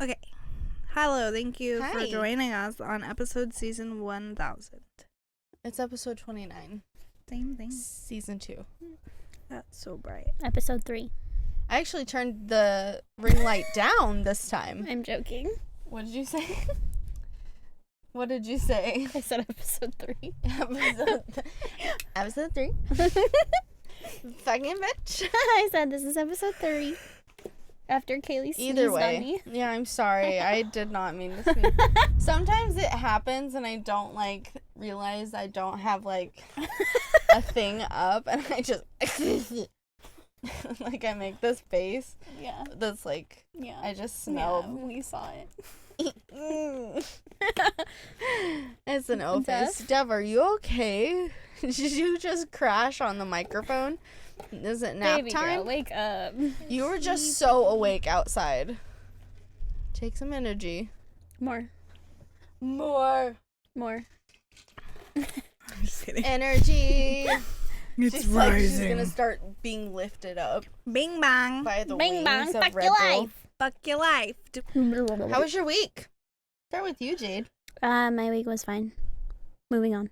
Okay. Hello, thank you Hi. for joining us on episode season 1000. It's episode 29. Same thing. Season 2. That's so bright. Episode 3. I actually turned the ring light down this time. I'm joking. What did you say? What did you say? I said episode 3. Episode 3. Fucking bitch. I said this is episode 3. After Kaylee sneezed Either on way. me. Yeah, I'm sorry. I did not mean to sneeze. Sometimes it happens and I don't realize I don't have a thing up and I just I make this face. Yeah. That's Yeah. I just smelled. Yeah, we saw it. It's an O face. Dev, are you okay? Did you just crash on the microphone? Is it nap Baby time? girl, wake up. You were just so awake outside. Take some energy. More. More I'm just kidding. energy. It's She's rising. she's gonna start being lifted up Bing bang. by the Bing wings bang, of fuck Red your Bull. life. Fuck your life. How was your week? Start with you, Jade. My week was fine. Moving on.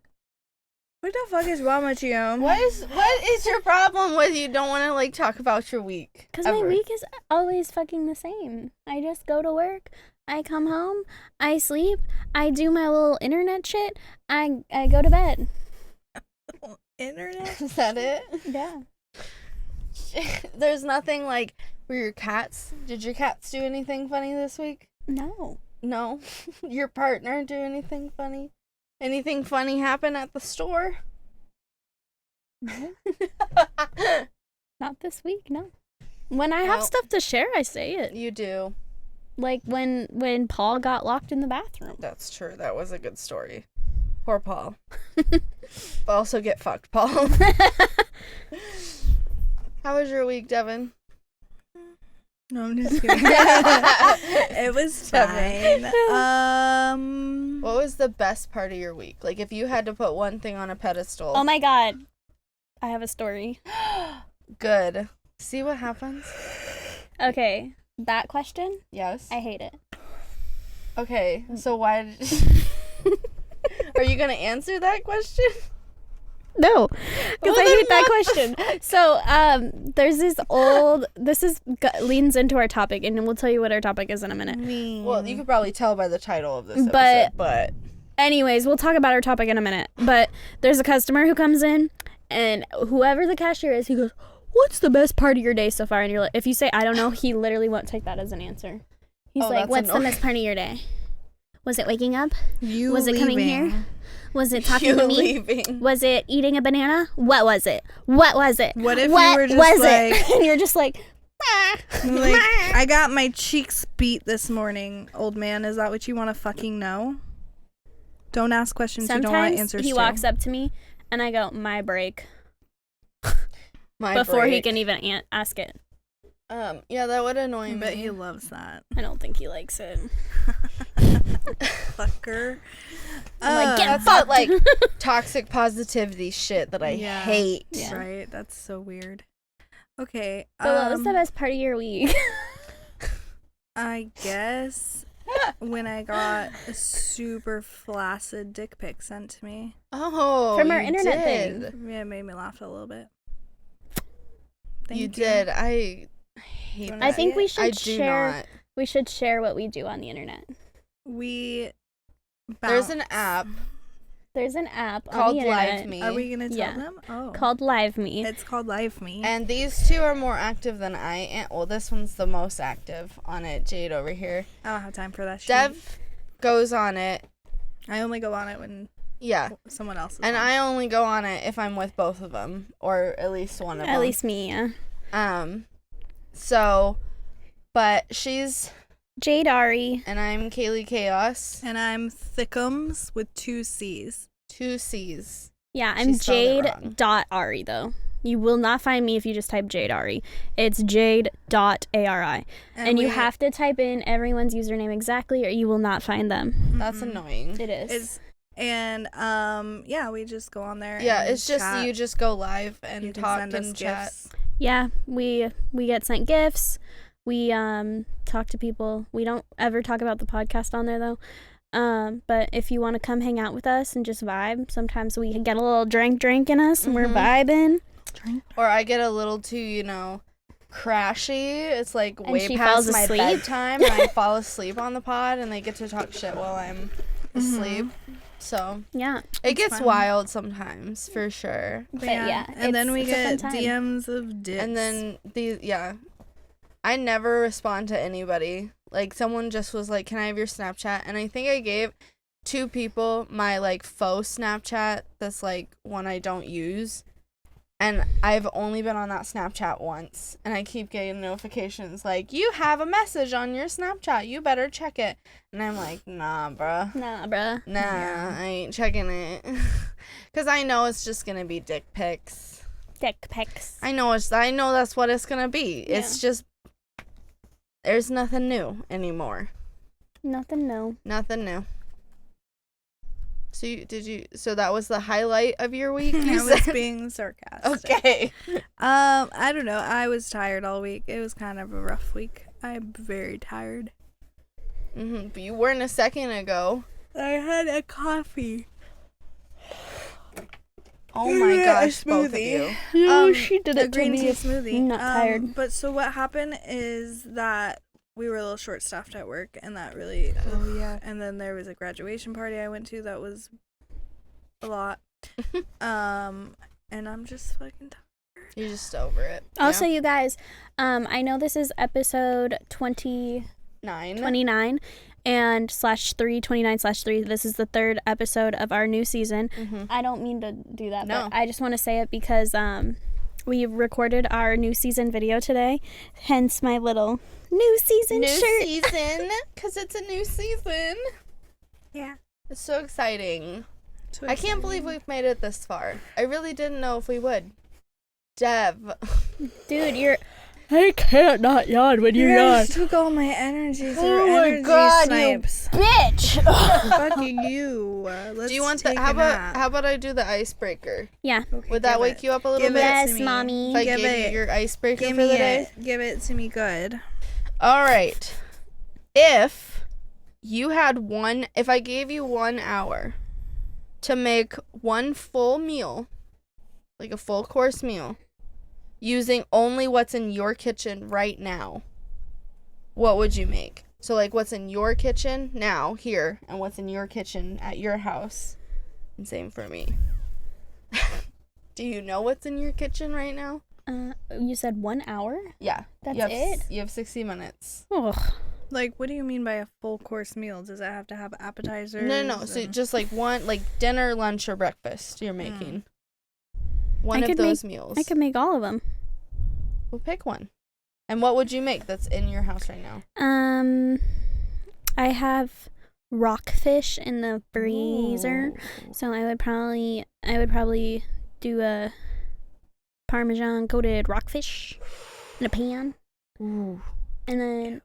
What the fuck is wrong with you? What is your problem with you don't want to talk about your week? Because my week is always fucking the same. I just go to work. I come home. I sleep. I do my little internet shit. I go to bed. Internet? Is that it? Yeah. There's nothing were your cats? Did your cats do anything funny this week? No. No. Your partner do anything funny? Anything funny happen at the store? No. Not this week, no. When I have Well, stuff to share, I say it. You do. Like when Paul got locked in the bathroom. That's true. That was a good story. Poor Paul. But also get fucked, Paul. How was your week, Devin? No, I'm just kidding. It was fine. What was the best part of your week? If you had to put one thing on a pedestal. Oh my god. I have a story. Good. See what happens? Okay. That question, Yes. I hate it. Okay, so why did... Are you going to answer that question? No, because Well, I then hate that what? question. So, there's this leans into our topic, and we'll tell you what our topic is in a minute. Well, you could probably tell by the title of this episode, But- but... Anyways, we'll talk about our topic in a minute. But there's a customer who comes in, and whoever the cashier is, he goes, "What's the best part of your day so far?" And you're like, if you say, "I don't know," he literally won't take that as an answer. He's Oh, like, that's "What's annoying. the best part of your day? Was it waking up? You Was it coming leaving. here? Was it talking You to me? leaving. Was it eating a banana? What was it? What was it? What if what you were just was like, it?" And you're just like, I got my cheeks beat this morning, old man. Is that what you want to fucking know? Don't ask questions you don't want Sometimes answers he to. walks up to me, and I go, "My break," My before he break. can even ask it. Yeah, that would annoy me. But he loves that. I don't think he likes it. Fucker. I'm like, get That's fucked. that, toxic positivity shit that I Yeah. hate. Yeah. Right? That's so weird. Okay. But what was the best part of your week? I guess when I got a super flaccid dick pic sent to me. Oh, From our you internet did. thing. Yeah, it made me laugh a little bit. Thank You did. I hate wanna that. I think we I should I do share. not. We should share what we do on the internet. We There's an bounce. app There's an app called on the internet Live Me. Are we gonna tell Yeah. them? Oh, called Live Me. it's called Live Me. And these two are more active than I am. Well, this one's the most active on it. Jade over here. I don't have time for that shit. Dev goes on it. I only go on it when Yeah. someone else is And on. I only go on it if I'm with both of them. Or at least one of them. At least me, yeah. So, but she's... Jade Ari. And I'm Kaylee Chaos. And I'm Thickums with 2 C's. 2 C's. Yeah, She I'm spelled it wrong. Jade.Ari though. You will not find me if you just type Jade Ari. It's Jade.Ari. And you we- have to type in everyone's username exactly or you will not find them. That's annoying. It is. It's and yeah, we just go on there. Yeah, and it's just chat. you just go live and You can talk send us and chat. gifts. Yeah, we get sent gifts. We talk to people. We don't ever talk about the podcast on there though. But if you want to come hang out with us and just vibe, sometimes we get a little drink in us and we're vibing. Or I get a little too, crashy. It's like And way she past falls my asleep. bedtime and I fall asleep on the pod and they get to talk shit while I'm asleep. So Yeah. it gets fun. wild sometimes, for sure. But yeah, and then we it's a fun get time. DMs of dicks. And then I never respond to anybody. Like, someone just was like, can I have your Snapchat? And I think I gave 2 people my, like, faux Snapchat. That's, like, one I don't use. And I've only been on that Snapchat once. And I keep getting notifications like, you have a message on your Snapchat. You better check it. And I'm like, nah, bruh. Nah, bruh. Nah, I ain't checking it. Because I know it's just going to be dick pics. Dick pics. I know that's what it's going to be. Yeah. It's just... There's nothing new anymore. Nothing new. Nothing new. So that was the highlight of your week? I You was said? being sarcastic. Okay. I don't know. I was tired all week. It was kind of a rough week. I'm very tired. But you weren't a second ago. I had a coffee. Oh my gosh, both of smoothie. you. She did A it to green tea me. smoothie. I'm not tired. But so what happened is that we were a little short-staffed at work, and that really... Oh, yeah. And then there was a graduation party I went to that was a lot. And I'm just fucking tired. You're just over it. Also, you guys, I know this is episode 29 and /3, this is the 3rd episode of our new season. I don't mean to do that, No. but I just want to say it because we recorded our new season video today, hence my little new season New shirt. season, because it's a new season. Yeah. It's so exciting. So I can't believe we've made it this far. I really didn't know if we would. Dev. Dude, I can't not yawn when You guys took all my energy. Oh my God, snipes. bitch. Fucking you. Let's Do you want take how a nap. about I do the icebreaker? Yeah. Okay, Would that give wake it. you up a little Give bit? it to Yes, me. mommy. If I Give give it. you your icebreaker Give for me the day? it. Give it to me good. All right. If I gave you 1 hour to make one full meal, like a full course meal, using only what's in your kitchen right now, what would you make? So, like, what's in your kitchen now, here, and what's in your kitchen at your house. And same for me. Do you know what's in your kitchen right now? You said 1 hour? Yeah. That's you have, it? You have 60 minutes. Ugh. Like, what do you mean by a full course meal? Does it have to have appetizers? No. So and- just like one, like dinner, lunch, or breakfast you're making. One I of could those meals. I could make all of them. We'll pick one. And what would you make that's in your house right now? I have rockfish in the freezer, Ooh. so I would probably do a Parmesan coated rockfish in a pan, Ooh. and then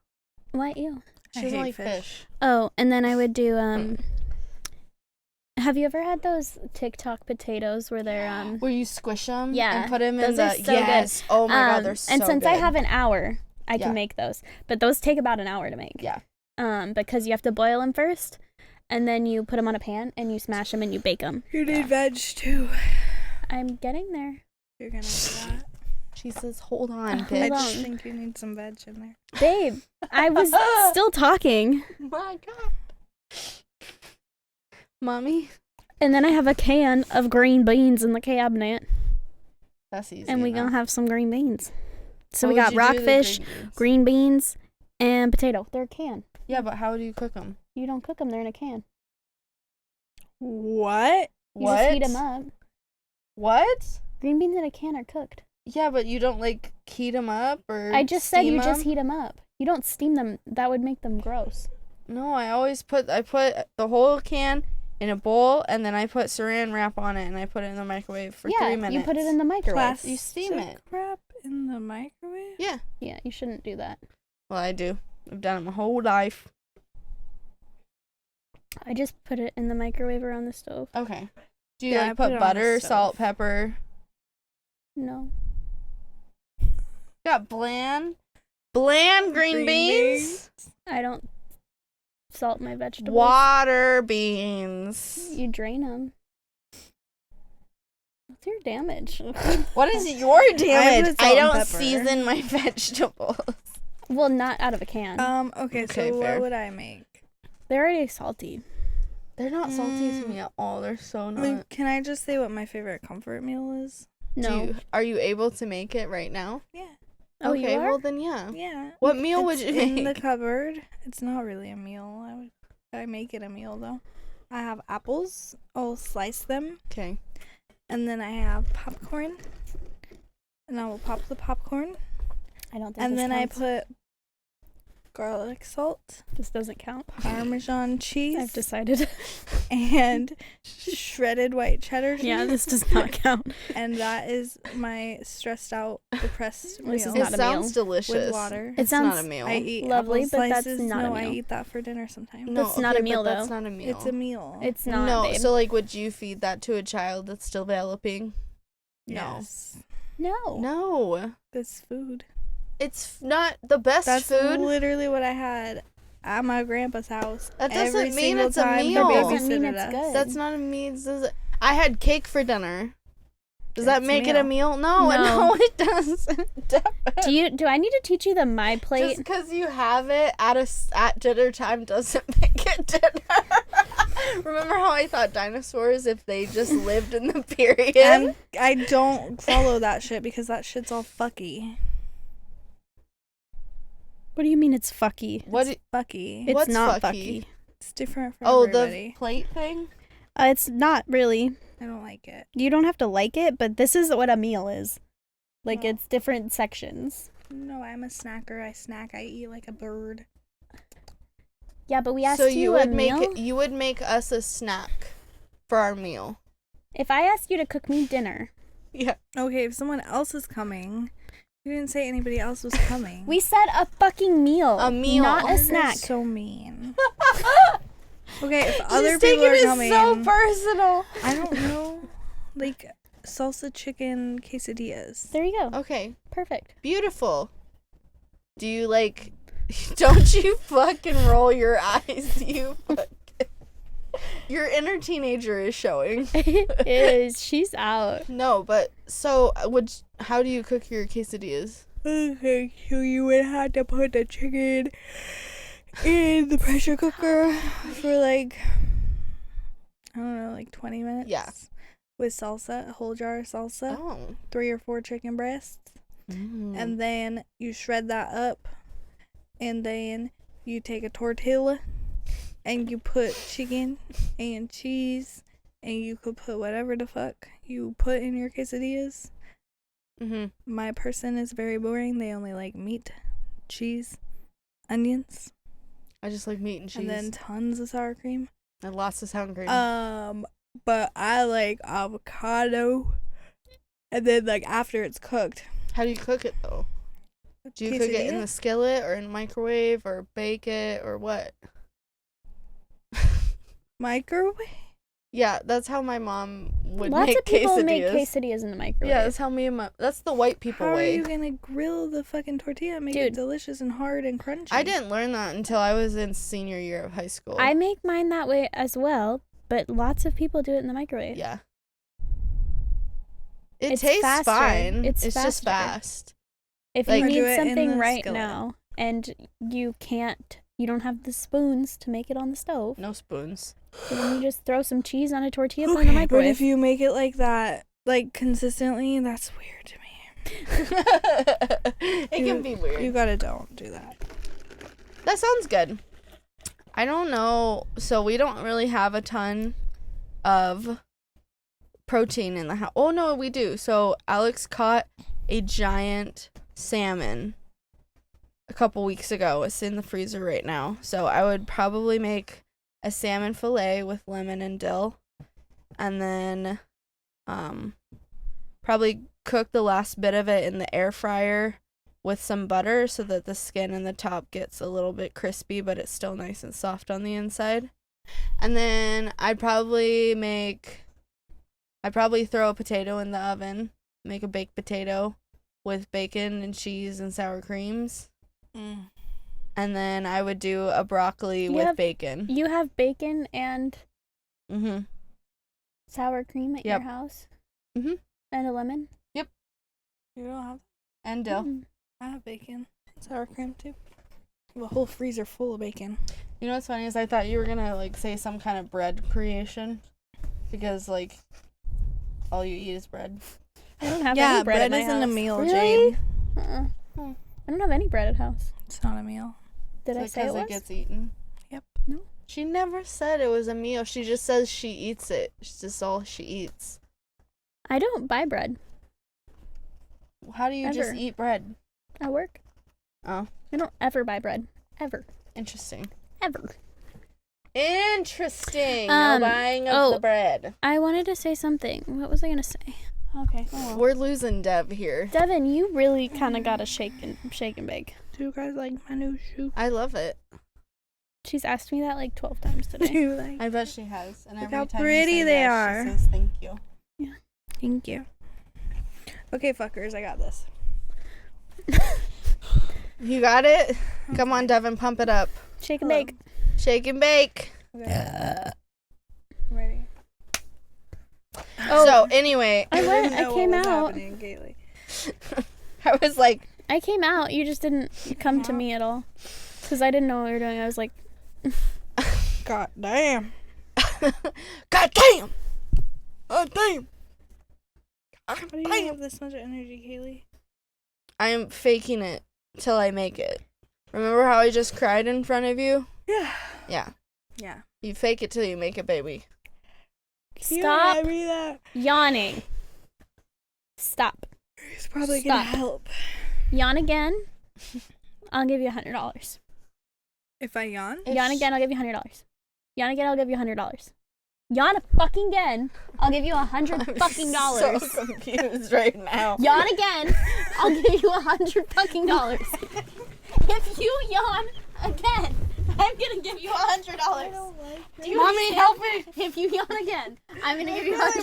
what? Ew. I She doesn't hate like fish. fish. Oh, and then I would do Have you ever had those TikTok potatoes where they're Where you squish them Yeah, and put them in those are the... so yes. Oh my God, they're so and since good. I have an hour, I Yeah. can make those. But those take about an hour to make. Yeah. Because you have to boil them first, and then you put them on a pan and you smash them and you bake them. You need veg too. I'm getting there. You're gonna do that. She says, hold on, Hold bitch. I on. just think you need some veg in there. Babe, I was still talking. My God. Mommy. And then I have a can of green beans in the cabinet. That's easy. And we enough. gonna have some green beans. So What we would got you do with the rockfish, green beans, and potato. They're a can. Yeah, but how do you cook them? You don't cook them, they're in a can. What? You just heat them up. What? Green beans in a can are cooked. Yeah, but you don't like heat them up or I just said you steam just 'em? heat them up. You don't steam them. That would make them gross. No, I put the whole can in a bowl and then I put saran wrap on it and I put it in the microwave for 3 minutes. you put it in the microwave. You steam it. Crap in the microwave? Yeah. Yeah, you shouldn't do that. Well, I do. I've done it my whole life. I just put it in the microwave or on the stove. Okay. Do you Yeah, I like put put it on butter, the salt, stove. pepper? No. Got bland Bland green Green beans. I don't salt my vegetables. Water beans. You drain them. What's your damage? What is your damage? put I salt and don't pepper. season my vegetables. Well, not out of a can. Okay, Okay, so fair. what would I make? They're already salty. They're not salty to me at all. They're so not. Like, can I just say what my favorite comfort meal is? No. Are you able to make it right now? Yeah. Oh, okay, you are? well then yeah. Yeah. What meal would It's you in the make? cupboard. It's not really a meal. I make it a meal though. I have apples. I'll slice them, Okay. and then I have popcorn, and I will pop the popcorn, I don't think and this then I counts. put garlic salt, This doesn't count. Parmesan cheese, I've decided. and shredded white cheddar cheese. Yeah, this does not count. And that is my stressed out, depressed meal. This is It not a sounds meal. delicious. With water. It It's not a sounds meal. I eat lovely, apple but that's slices. not a No, I meal. eat that for dinner sometimes. No, That's not a okay, meal, but That's though. not a meal. It's a meal. It's not. no. babe. So like, would you feed that to a child that's still developing? No. Yes. No. No. This food. It's not the best That's food. literally what I had at my grandpa's house. That doesn't every mean single it's a time meal. They Doesn't mean babysitted it's us. good. That's not a meal. I had cake for dinner. Does that It's a make it a meal? No, No. no, it doesn't. Do I need to teach you the my Just plate? because you have it at dinner time doesn't make it dinner. Remember how I thought dinosaurs, if they just lived in the period? I don't follow that shit because that shit's all fucky. What do you mean it's fucky? What? It's fucky. It's What's not fucky? fucky. It's different for Oh, everybody. the plate thing? It's not really. I don't like it. You don't have to like it, but this is what a meal is. Like, No. it's different sections. No, I'm a snacker. I snack. I eat like a bird. Yeah, but we asked So you would a meal. you would make us a snack for our meal. If I asked you to cook me dinner, Yeah. Okay, if someone else is coming, you didn't say anybody else was coming. we said a fucking meal. A meal. Not You're a snack. So mean. Okay, if other She's people taking are it coming, so personal. I don't know, like salsa chicken quesadillas. There you go. Okay, Perfect. beautiful. Do you like? Don't you fucking roll your eyes, you fucking. Your inner teenager is showing. It is. She's out. No, but so how do you cook your quesadillas? Okay, so you would have to put the chicken in the pressure cooker for like, I don't know, like 20 minutes. Yeah. With salsa, a whole jar of salsa, Oh. 3 or 4 chicken breasts, Mm. and then you shred that up, and then you take a tortilla, and you put chicken and cheese, and you could put whatever the fuck you put in your quesadillas. Mhm. My person is very boring. They only like meat, cheese, onions, I just like meat and cheese. and then tons of sour cream. and lots of sour cream. But I like avocado. And then like after it's cooked, How do you cook it though? Do you cook it in the skillet or in microwave or bake it or what? microwave? Yeah, that's how my mom would Lots make of people quesadillas. make quesadillas in the microwave. Yeah, that's how that's the white people How are way. you gonna grill the fucking tortilla and make it Dude. delicious and hard and crunchy? I didn't learn that until I was in senior year of high school. I make mine that way as well, but lots of people do it in the microwave. Yeah. It It's tastes faster. fine. It's It's just faster. fast. If Like- you Or do need it in something the right skillet. now and you don't have the spoons to make it on the stove, No spoons. then you just throw some cheese on a tortilla, put it in the Okay, but microwave. if you make it like that, like consistently, that's weird to me. It can be weird. You gotta don't do that. That sounds good. I don't know. So we don't really have a ton of protein in the house. Oh no, we do. So Alex caught a giant salmon a couple weeks ago. It's in the freezer right now. So I would probably make a salmon fillet with lemon and dill, and then probably cook the last bit of it in the air fryer with some butter so that the skin and the top gets a little bit crispy, but it's still nice and soft on the inside. And then I'd probably throw a potato in the oven, make a baked potato with bacon and cheese and sour creams. And then I would do a broccoli You with have- bacon. You have bacon and Mm-hmm. sour cream at Yep. your house? Mhm. And a lemon? You don't have. And dill. Mm. I have bacon, sour cream too. I have a whole freezer full of bacon. You know what's funny is I thought you were gonna like say some kind of bread creation, because like all you eat is bread. I don't have Yeah, any bread, at my isn't a house. meal, Really? Jade. Uh-uh. Hmm. I don't have any bread at house. It's not a meal. Did I Is say it 'cause was? it gets eaten? Yep. No. She never said it was a meal. She just says she eats it. It's just all she eats. I don't buy bread How do you just Ever. eat bread? at work. Oh, I don't ever buy bread. Ever. interesting. Ever. Interesting. Um, No buying of oh. the bread. I wanted to say something. What was I going to say? Okay. Oh. We're losing Dev here. Devin, you really kind of got to shake and bake. Do you guys like my new shoe? I love it. She's asked me that like 12 times Do today. you like? I bet she has. And Look every how time pretty you say they yes, are. She says thank you. Thank you. Okay, fuckers, I got this. You got it? Come on, Devin, pump it up. Shake and Hello. bake. Shake and bake. Okay. Ready? Oh. So anyway, I went. didn't I know came what was out. happening, Kaylee. I was like, I came out. You just didn't come to me at all. Because I didn't know what we were doing. I was like, God damn. God damn! God damn! How do you have this much energy, Kaylee? I am faking it till I make it. Remember how I just cried in front of you? Yeah. Yeah. Yeah. You fake it till you make it, baby. stop You read that? yawning. Stop. He's probably gonna Stop. help. Yawn again. I'll give you $100. If I yawn? Yawn again. I'll give you $100. Yawn again. I'll give you $100. Yawn fucking again. I'll give you $100 fucking dollars. So confused right now. Yawn again. I'll give you $100 fucking dollars. If you yawn again, I'm gonna give you $100. Do you Mommy, understand? help me! If you yawn again, I'm gonna give you I want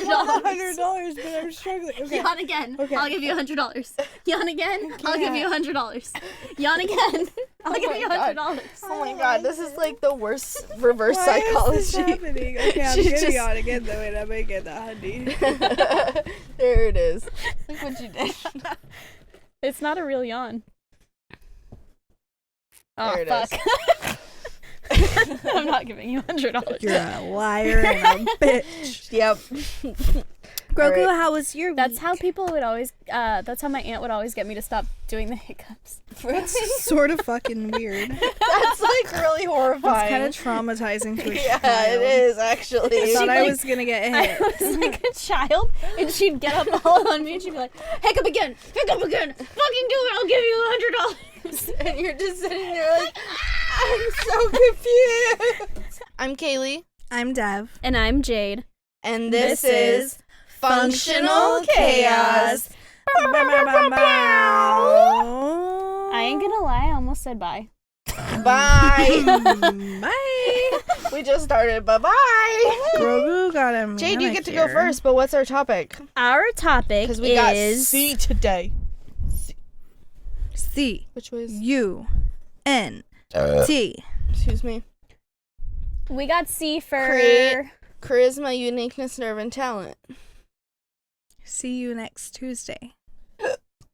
$100. $100, but I'm struggling. Okay. Yawn again. Okay. I'll give you $100. Yawn again. I'll give you $100. Yawn again. I'll give my you God. $100. Oh my god, this is like the worst reverse Why is this psychology. happening? Okay, I'm She's gonna just- yawn again though, and I'm gonna get the honey. There it is. Look what you did. It's not a real yawn. Oh, There it fuck. I'm not giving you $100. You're a liar and a bitch. Yep. Grogu, Alright. how was your That's week? how people would always, that's how my aunt would always get me to stop doing the hiccups. That's sort of fucking weird. That's like really It's horrifying. kind of traumatizing to a Yeah, child. it is actually. I thought She'd, I like- was gonna get I hit. was like a child, and she'd get up all on me, and she'd be like, hiccup again, fucking do it, I'll give you $100. And you're just sitting there like, I'm so confused. I'm Kaylee, I'm Dev. And I'm Jade. and this is Functional Chaos. I ain't gonna lie, I almost said bye. Bye. Bye. We just started. Bye-bye. Grogu got him. Jade, you get to go first, but what's our topic? Our topic Because we got is... C today. C Which was... U N T. Excuse me. We got C for... Create. Charisma, uniqueness, nerve, and talent. See you next Tuesday.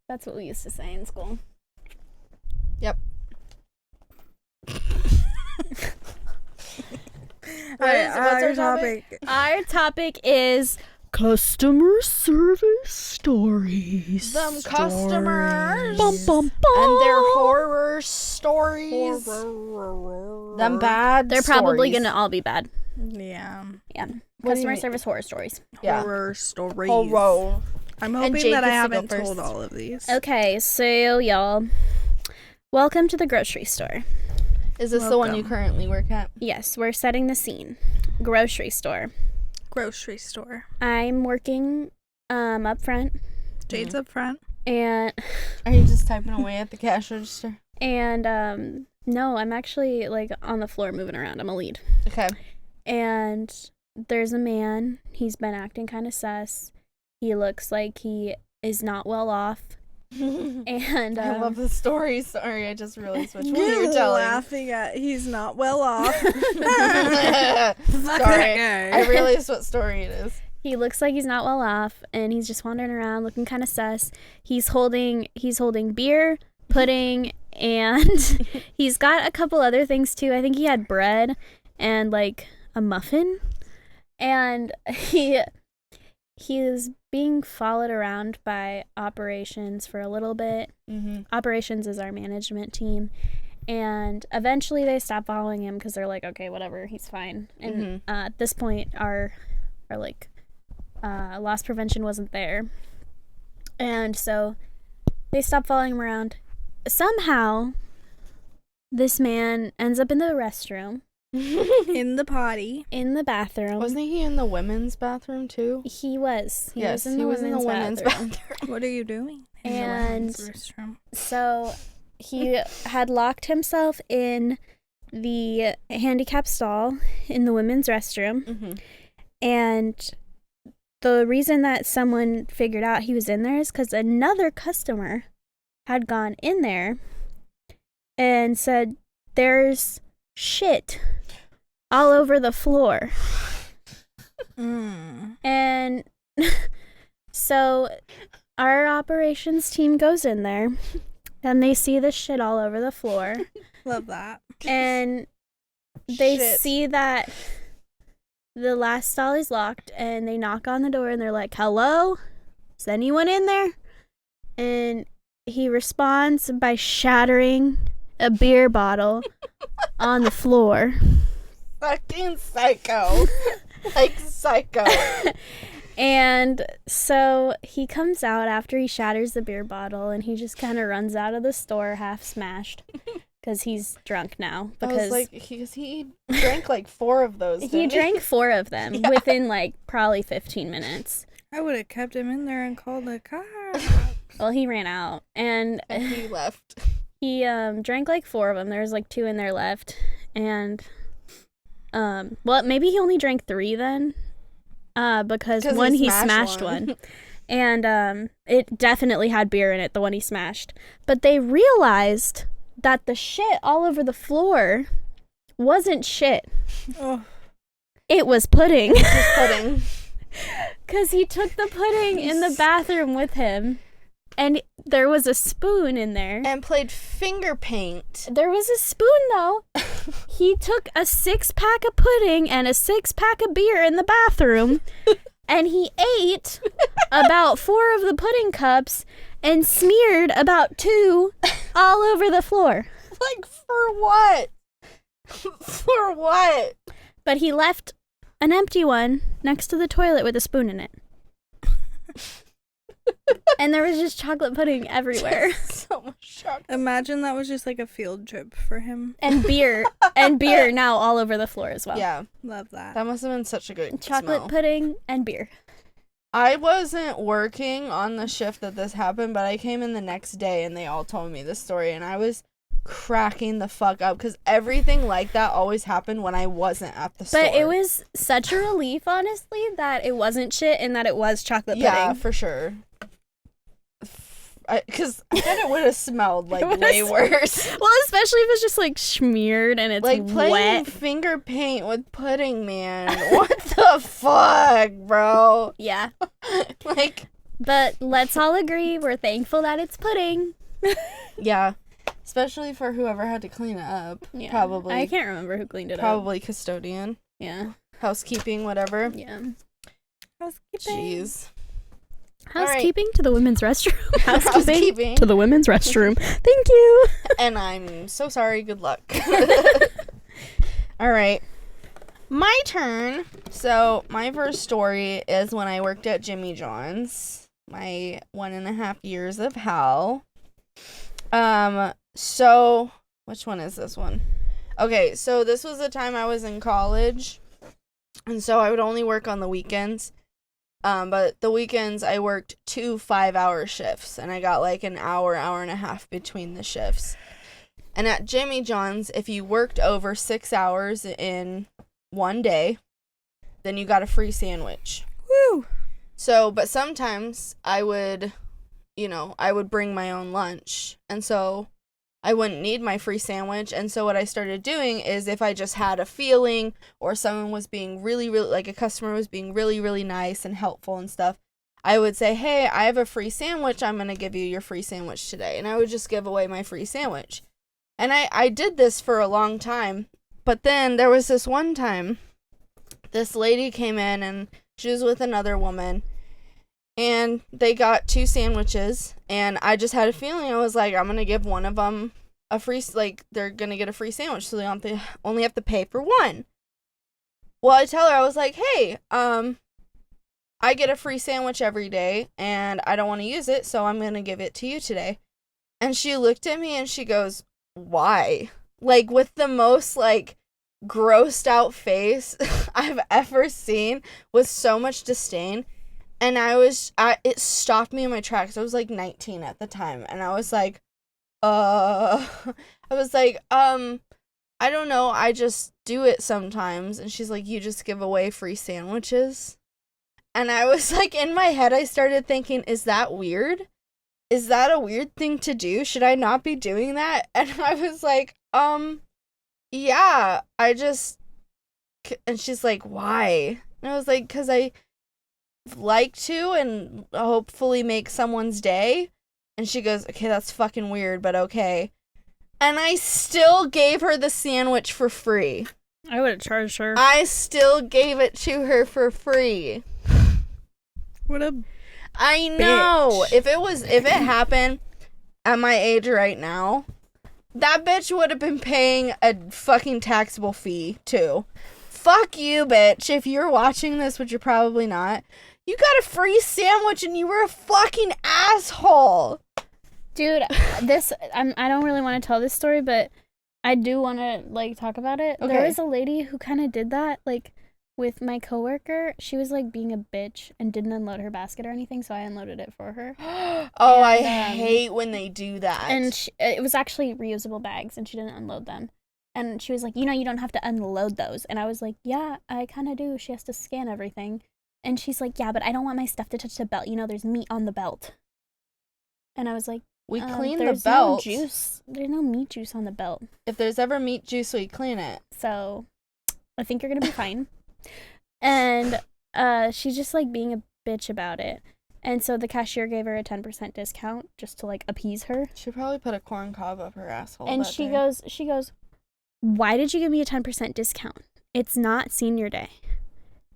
That's what we used to say in school. Yep. Alright, what's our our topic? Our topic is customer service stories. Them customers. Bum, bum, bum. And their horror stories. Them bad They're probably stories. gonna all be bad. Yeah. Yeah. What do you Customer mean? service horror stories. Yeah. Horror stories. Horror. I'm And hoping Jade that I gets to go haven't told first. all of these. Okay, so y'all, welcome to the grocery store. Is this the one you Welcome. currently work at? Yes, we're setting the scene. Grocery store. Grocery store. I'm working up front, Jade's up front. and Are you just typing away at the cash register? no, I'm actually like on the floor moving around. I'm a lead. Okay. And there's a man. He's been acting kind of sus. He looks like he is not well off. And I love the story. Sorry, I just really switched what you You're were telling. laughing at he's not well off. Sorry, I realized what story it is. he looks like he's not well off, and he's just wandering around looking kind of sus. He's holding beer, pudding, and he's got a couple other things too. I think he had bread and like a muffin, and he is being followed around by operations for a little bit. Operations is our management team, and eventually they stop following him because they're like, okay, whatever, he's fine. And at this point our like loss prevention wasn't there, and so they stop following him around. Somehow this man ends up in the restroom, In the potty. in the bathroom. Wasn't he in the women's bathroom too? He was Yes, in the women's bathroom. What are you doing? And Restroom. so he had locked himself in the handicap stall in the women's restroom. And the reason that someone figured out he was in there is because another customer had gone in there and said, there's shit all over the floor. And so our operations team goes in there and they see the shit all over the floor. Love that. And they Shit. see that the last stall is locked, and they knock on the door and they're like, hello? Is anyone in there? And he responds by shattering a beer bottle on the floor. Fucking psycho. Like psycho. And so he comes out after he shatters the beer bottle, and he just kind of runs out of the store half smashed because he's drunk now. I Because was like, he drank like 4 of those. he didn't drank 4 of them within like probably 15 minutes. I would have kept him in there and called a car. Well, he ran out, and And he left. he drank like 4 of them. There was like 2 in there left, and well, maybe he only drank 3 then, because 'Cause one he he smashed smashed one. one, and it definitely had beer in it, the one he smashed. But they realized that the shit all over the floor wasn't shit. Oh, It was pudding. Just pudding. Because he took the pudding in the bathroom with him, and there was a spoon in there. And played finger paint. There was a spoon, though. He took a 6-pack of pudding and a 6-pack of beer in the bathroom, and he ate about 4 of the pudding cups and smeared about 2 all over the floor. Like, for what? For what? But he left an empty one next to the toilet with a spoon in it. And there was just chocolate pudding everywhere. So much chocolate. imagine that was just like a field trip for him. And beer now all over the floor as well. Yeah, Love that. that must have been such a good Chocolate smell. pudding and beer. I wasn't working on the shift that this happened, but I came in the next day and they all told me this story, and I was cracking the fuck up because everything like that always happened when I wasn't at the store. But it was such a relief, honestly, that it wasn't shit and that it was chocolate pudding. Yeah, for sure. Because I bet it would have smelled like It way was- worse. Well, especially if it's just like smeared and it's Like playing wet. finger paint with pudding, man. What the fuck, bro? Yeah. Like, But let's all agree we're thankful that it's pudding. yeah. Especially for whoever had to clean it up. Yeah. Probably. I can't remember who cleaned it up. Probably custodian. Yeah. Housekeeping, whatever. Yeah. Housekeeping. Jeez. Housekeeping to the women's restroom. Housekeeping. to the women's restroom. Thank you. And I'm so sorry. Good luck. All right. My turn. So, my first story is when I worked at Jimmy John's. My 1.5 years of hell. So, which one is this one? Okay, so this was the time I was in college. And so I would only work on the weekends. But the weekends I worked 2 5-hour shifts, and I got like an hour and a half between the shifts. And at Jimmy John's, if you worked over 6 hours in one day, then you got a free sandwich. Woo. So, but sometimes I would I would bring my own lunch. And so I wouldn't need my free sandwich. And so what I started doing is if I just had a feeling or someone was being really, really, like a customer was being really, really nice and helpful and stuff, I would say, hey, I have a free sandwich. I'm going to give you your free sandwich today. And I would just give away my free sandwich. And I did this for a long time. But then there was this one time, this lady came in and she was with another woman. And they got 2 sandwiches, and I just had a feeling. I was like, I'm going to give one of them a free, like, they're going to get a free sandwich, so they only have to pay for one. Well, I tell her, I was like, hey, I get a free sandwich every day, and I don't want to use it, so I'm going to give it to you today. And she looked at me, and she goes, why? Like, with the most, like, grossed out face I've ever seen, with so much disdain. And it stopped me in my tracks. I was like 19 at the time. And I was like, I don't know. I just do it sometimes. And she's like, you just give away free sandwiches? And I was like, in my head, I started thinking, is that weird? Is that a weird thing to do? Should I not be doing that? And I was like, yeah, and she's like, why? And I was like, 'cause I like to and hopefully make someone's day. And she goes, okay, that's fucking weird, but okay. And I still gave her the sandwich for free. I would have charged her. I still gave it to her for free. What a I know. bitch. If it happened at my age right now, that bitch would have been paying a fucking taxable fee too. Fuck you, bitch. If you're watching this, which you're probably not, you got a free sandwich and you were a fucking asshole. Dude, I don't really want to tell this story, but I do want to, like, talk about it. Okay. There was a lady who kind of did that, like, with my coworker. She was, like, being a bitch and didn't unload her basket or anything, so I unloaded it for her. Oh, I And, hate when they do that. And it was actually reusable bags, and she didn't unload them. And she was like, you don't have to unload those. And I was like, yeah, I kind of do. She has to scan everything. And she's like, yeah, but I don't want my stuff to touch the belt. There's meat on the belt. And I was like, we clean the there's belt. no juice. There's no meat juice on the belt. If there's ever meat juice, we clean it. So I think you're going to be fine. And she's just, like, being a bitch about it. And so the cashier gave her a 10% discount just to, like, appease her. She probably put a corn cob up her asshole. And that she day. goes, why did you give me a 10% discount? It's not senior day.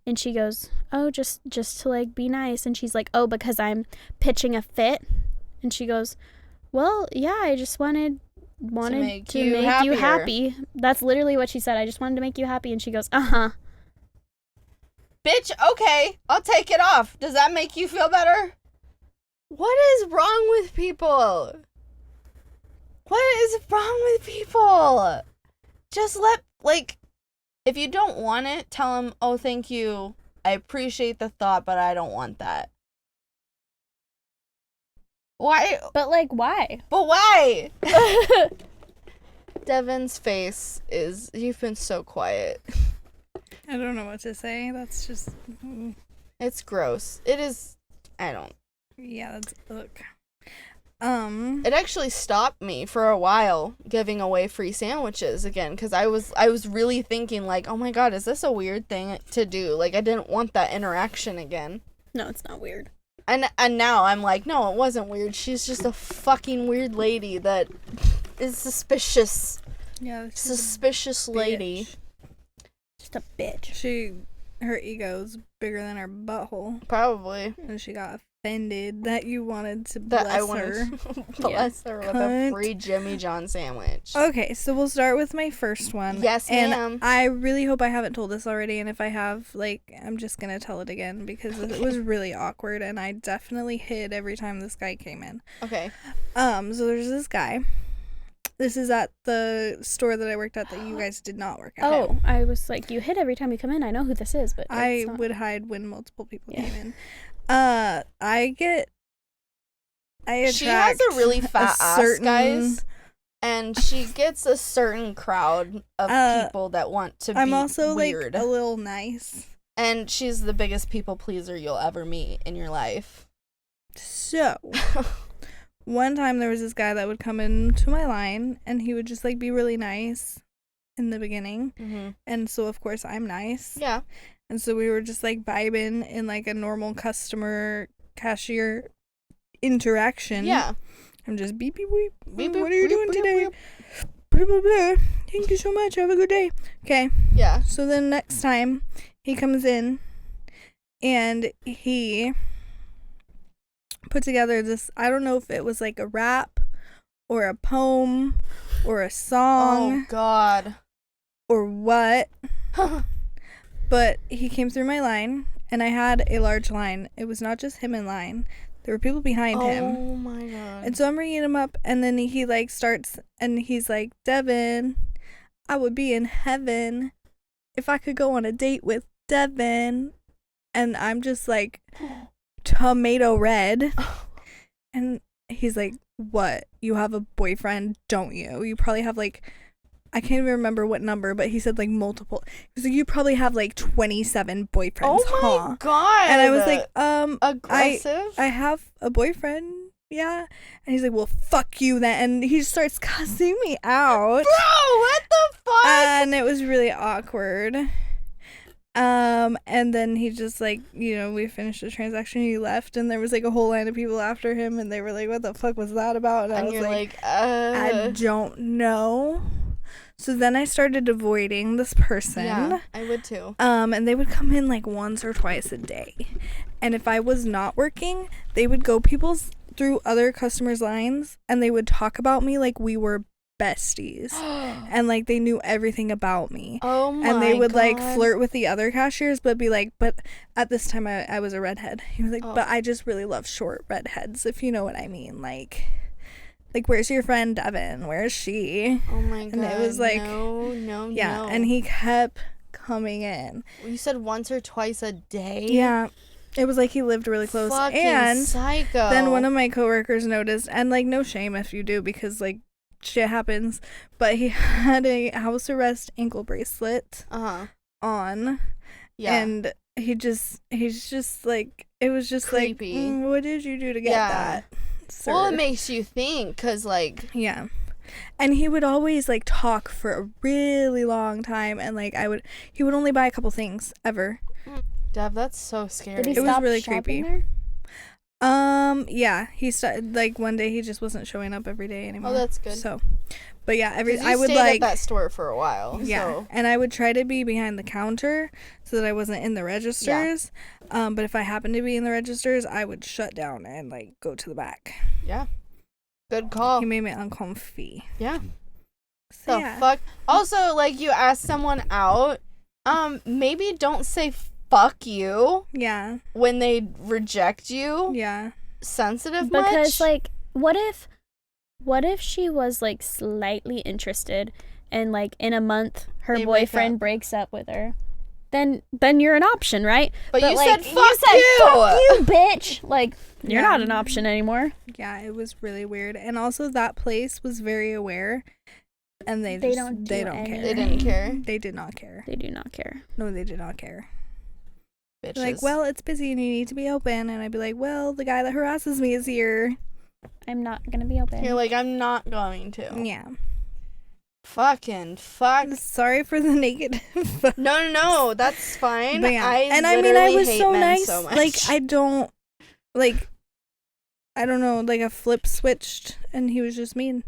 And she goes, oh, just to, like, be nice. And she's like, oh, because I'm pitching a fit. And she goes, well, yeah, I just wanted to make you happy. That's literally what she said. I just wanted to make you happy. And she goes, uh-huh. Bitch, okay, I'll take it off. Does that make you feel better? What is wrong with people? What is wrong with people? Just if you don't want it, tell them, oh, thank you. I appreciate the thought, but I don't want that. Why? But, like, why? But why? Devin's face you've been so quiet. I don't know what to say. That's just... It's gross. It is... I don't... Yeah, that's... Look. It actually stopped me for a while giving away free sandwiches again, because I was really thinking, like, oh my god, is this a weird thing to do? Like, I didn't want that interaction again. No, it's not weird. And now I'm like, no, it wasn't weird. She's just a fucking weird lady that is suspicious. Yeah, Suspicious lady. Just a bitch. Her ego's bigger than her butthole. Probably. And she got offended that you wanted to That bless I wanted her. to bless her with a free Jimmy John sandwich. Okay, so we'll start with my first one. Yes, and ma'am. I really hope I haven't told this already, and if I have, like, I'm just gonna tell it again because it was really awkward, and I definitely hid every time this guy came in. Okay. So there's this guy. This is at the store that I worked at that you guys did not work at. Oh, I was like, you hit every time you come in. I know who this is, but I would hide when multiple people came in. She has a really fat ass, guys, and she gets a certain crowd of people that want to be I'm also weird. like a little nice, and she's the biggest people pleaser you'll ever meet in your life. so one time there was this guy that would come into my line and he would just like be really nice in the beginning. Mm-hmm. And so of course I'm nice. Yeah. And so we were just like vibing in like a normal customer cashier interaction. Yeah. I'm just beep beep beep. Beep, What beep, are you beep, doing beep, today? beep. Blah, blah, blah. Thank you so much. Have a good day. Okay. Yeah. So then next time he comes in and he put together this, I don't know if it was like a rap or a poem or a song Oh God. or what, but he came through my line and I had a large line. It was not just him in line. There were people behind him. Oh my God. And so I'm ringing him up and then he like starts and he's like, Devin, I would be in heaven if I could go on a date with Devin. And I'm just like tomato red. And he's like, what? You have a boyfriend, don't you? You probably have like, I can't even remember what number, but he said like multiple. He was like, you probably have like 27 boyfriends, Oh my God. And I was like, aggressive. I have a boyfriend, yeah. And he's like, well, fuck you then. And he just starts cussing me out. Bro, what the fuck? And it was really awkward. And then he just like, you know, we finished the transaction, he left, and there was like a whole line of people after him, and they were like, what the fuck was that about? And I was you're like, I I don't know. So then I started avoiding this person. Yeah, I would too. And they would come in like once or twice a day. And if I was not working, they would go through other customers' lines and they would talk about me like we were besties. And like they knew everything about me. Oh my And they would like God. flirt with the other cashiers, but be like, but at this time I was a redhead. He was like, but I just really love short redheads, if you know what I mean. Like, where's your friend Devin? Where is she? Oh my God. And it was like, no. yeah. And he kept coming in. You said once or twice a day? Yeah. It was like he lived really close. Fucking and psycho. then one of my coworkers noticed, and like no shame if you do, because like shit happens, but he had a house arrest ankle bracelet on. Yeah. And he's just like, it was just Creepy. like, what did you do to get that, sir? Well, it makes you think, because like, yeah. And he would always like talk for a really long time, and like he would only buy a couple things ever. Dev, that's so scary. Did he It was stop really shopping creepy. there? Yeah, he started like one day he just wasn't showing up every day anymore. Oh, that's good. So, but yeah, 'Cause I you would stayed like, at that store for a while. yeah, So. and I would try to be behind the counter so that I wasn't in the registers. But if I happened to be in the registers, I would shut down and like go to the back. Yeah. Good call. He made me uncomfy. Yeah. So, The yeah. fuck? Also, like, you ask someone out, maybe don't say fuck you Yeah. when they reject you. Yeah. Sensitive Because much? like, what if she was like slightly interested, and like in a month her They break boyfriend up. breaks up with her? Then you're an option, right? But you like, said, "Fuck you!" Fuck you, bitch! Like, you're Yeah. not an option anymore. Yeah, it was really weird. And also that place was very aware, and they don't care. anything. They didn't care. They did not care. They do not care. No, they did not care. Bitches. They're like, well, it's busy and you need to be open. And I'd be like, well, the guy that harasses me is here. I'm not gonna be open. You're like, I'm not going to. Yeah. Fucking fuck. Sorry for the negative. No, that's fine. But yeah. I I literally was hate so men nice. so much. Like, I don't know, like a flip switched and he was just mean.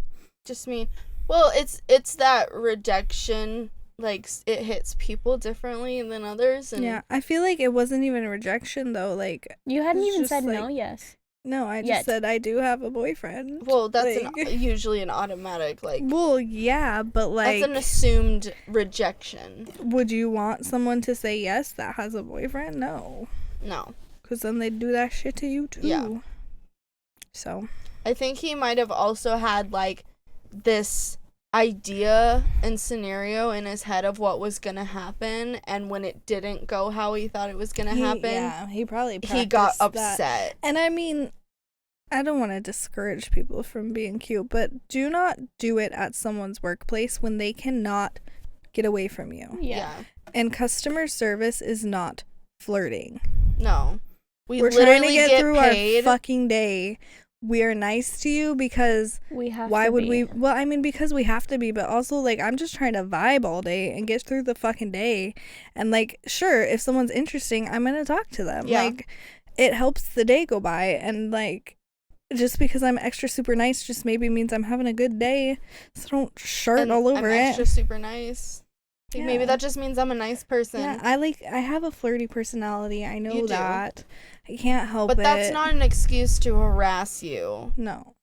Just mean. Well, it's that rejection. Like, it hits people differently than others. And Yeah. I feel like it wasn't even a rejection though. Like, You hadn't It's even just said like- no. Yes. no, I just Yet. said I do have a boyfriend. Well, that's Like- usually an automatic, like, Well, yeah, but like, that's an assumed rejection. would you want someone to say yes that has a boyfriend? No. No. Because then they'd do that shit to you too. Yeah. So. I think he might have also had, like, this idea and scenario in his head of what was gonna happen, and when it didn't go how he thought it was gonna happen, Yeah, he probably he got practiced that. upset. And I mean, I don't want to discourage people from being cute, but do not do it at someone's workplace when they cannot get away from you. Yeah. And customer service is not flirting. No. We're literally trying to get through paid. our fucking day we're nice to you because We have why to would be. we? Well, I mean, because we have to be, but also, like, I'm just trying to vibe all day and get through the fucking day. And, like, sure, if someone's interesting, I'm going to talk to them. Yeah. Like, it helps the day go by. And, like, just because I'm extra super nice just maybe means I'm having a good day. So don't shart And all over I'm it. extra super nice. Like, maybe Yeah. that just means I'm a nice person. Yeah, I have a flirty personality. I know You do. that. I can't help But it. that's not an excuse to harass you. No.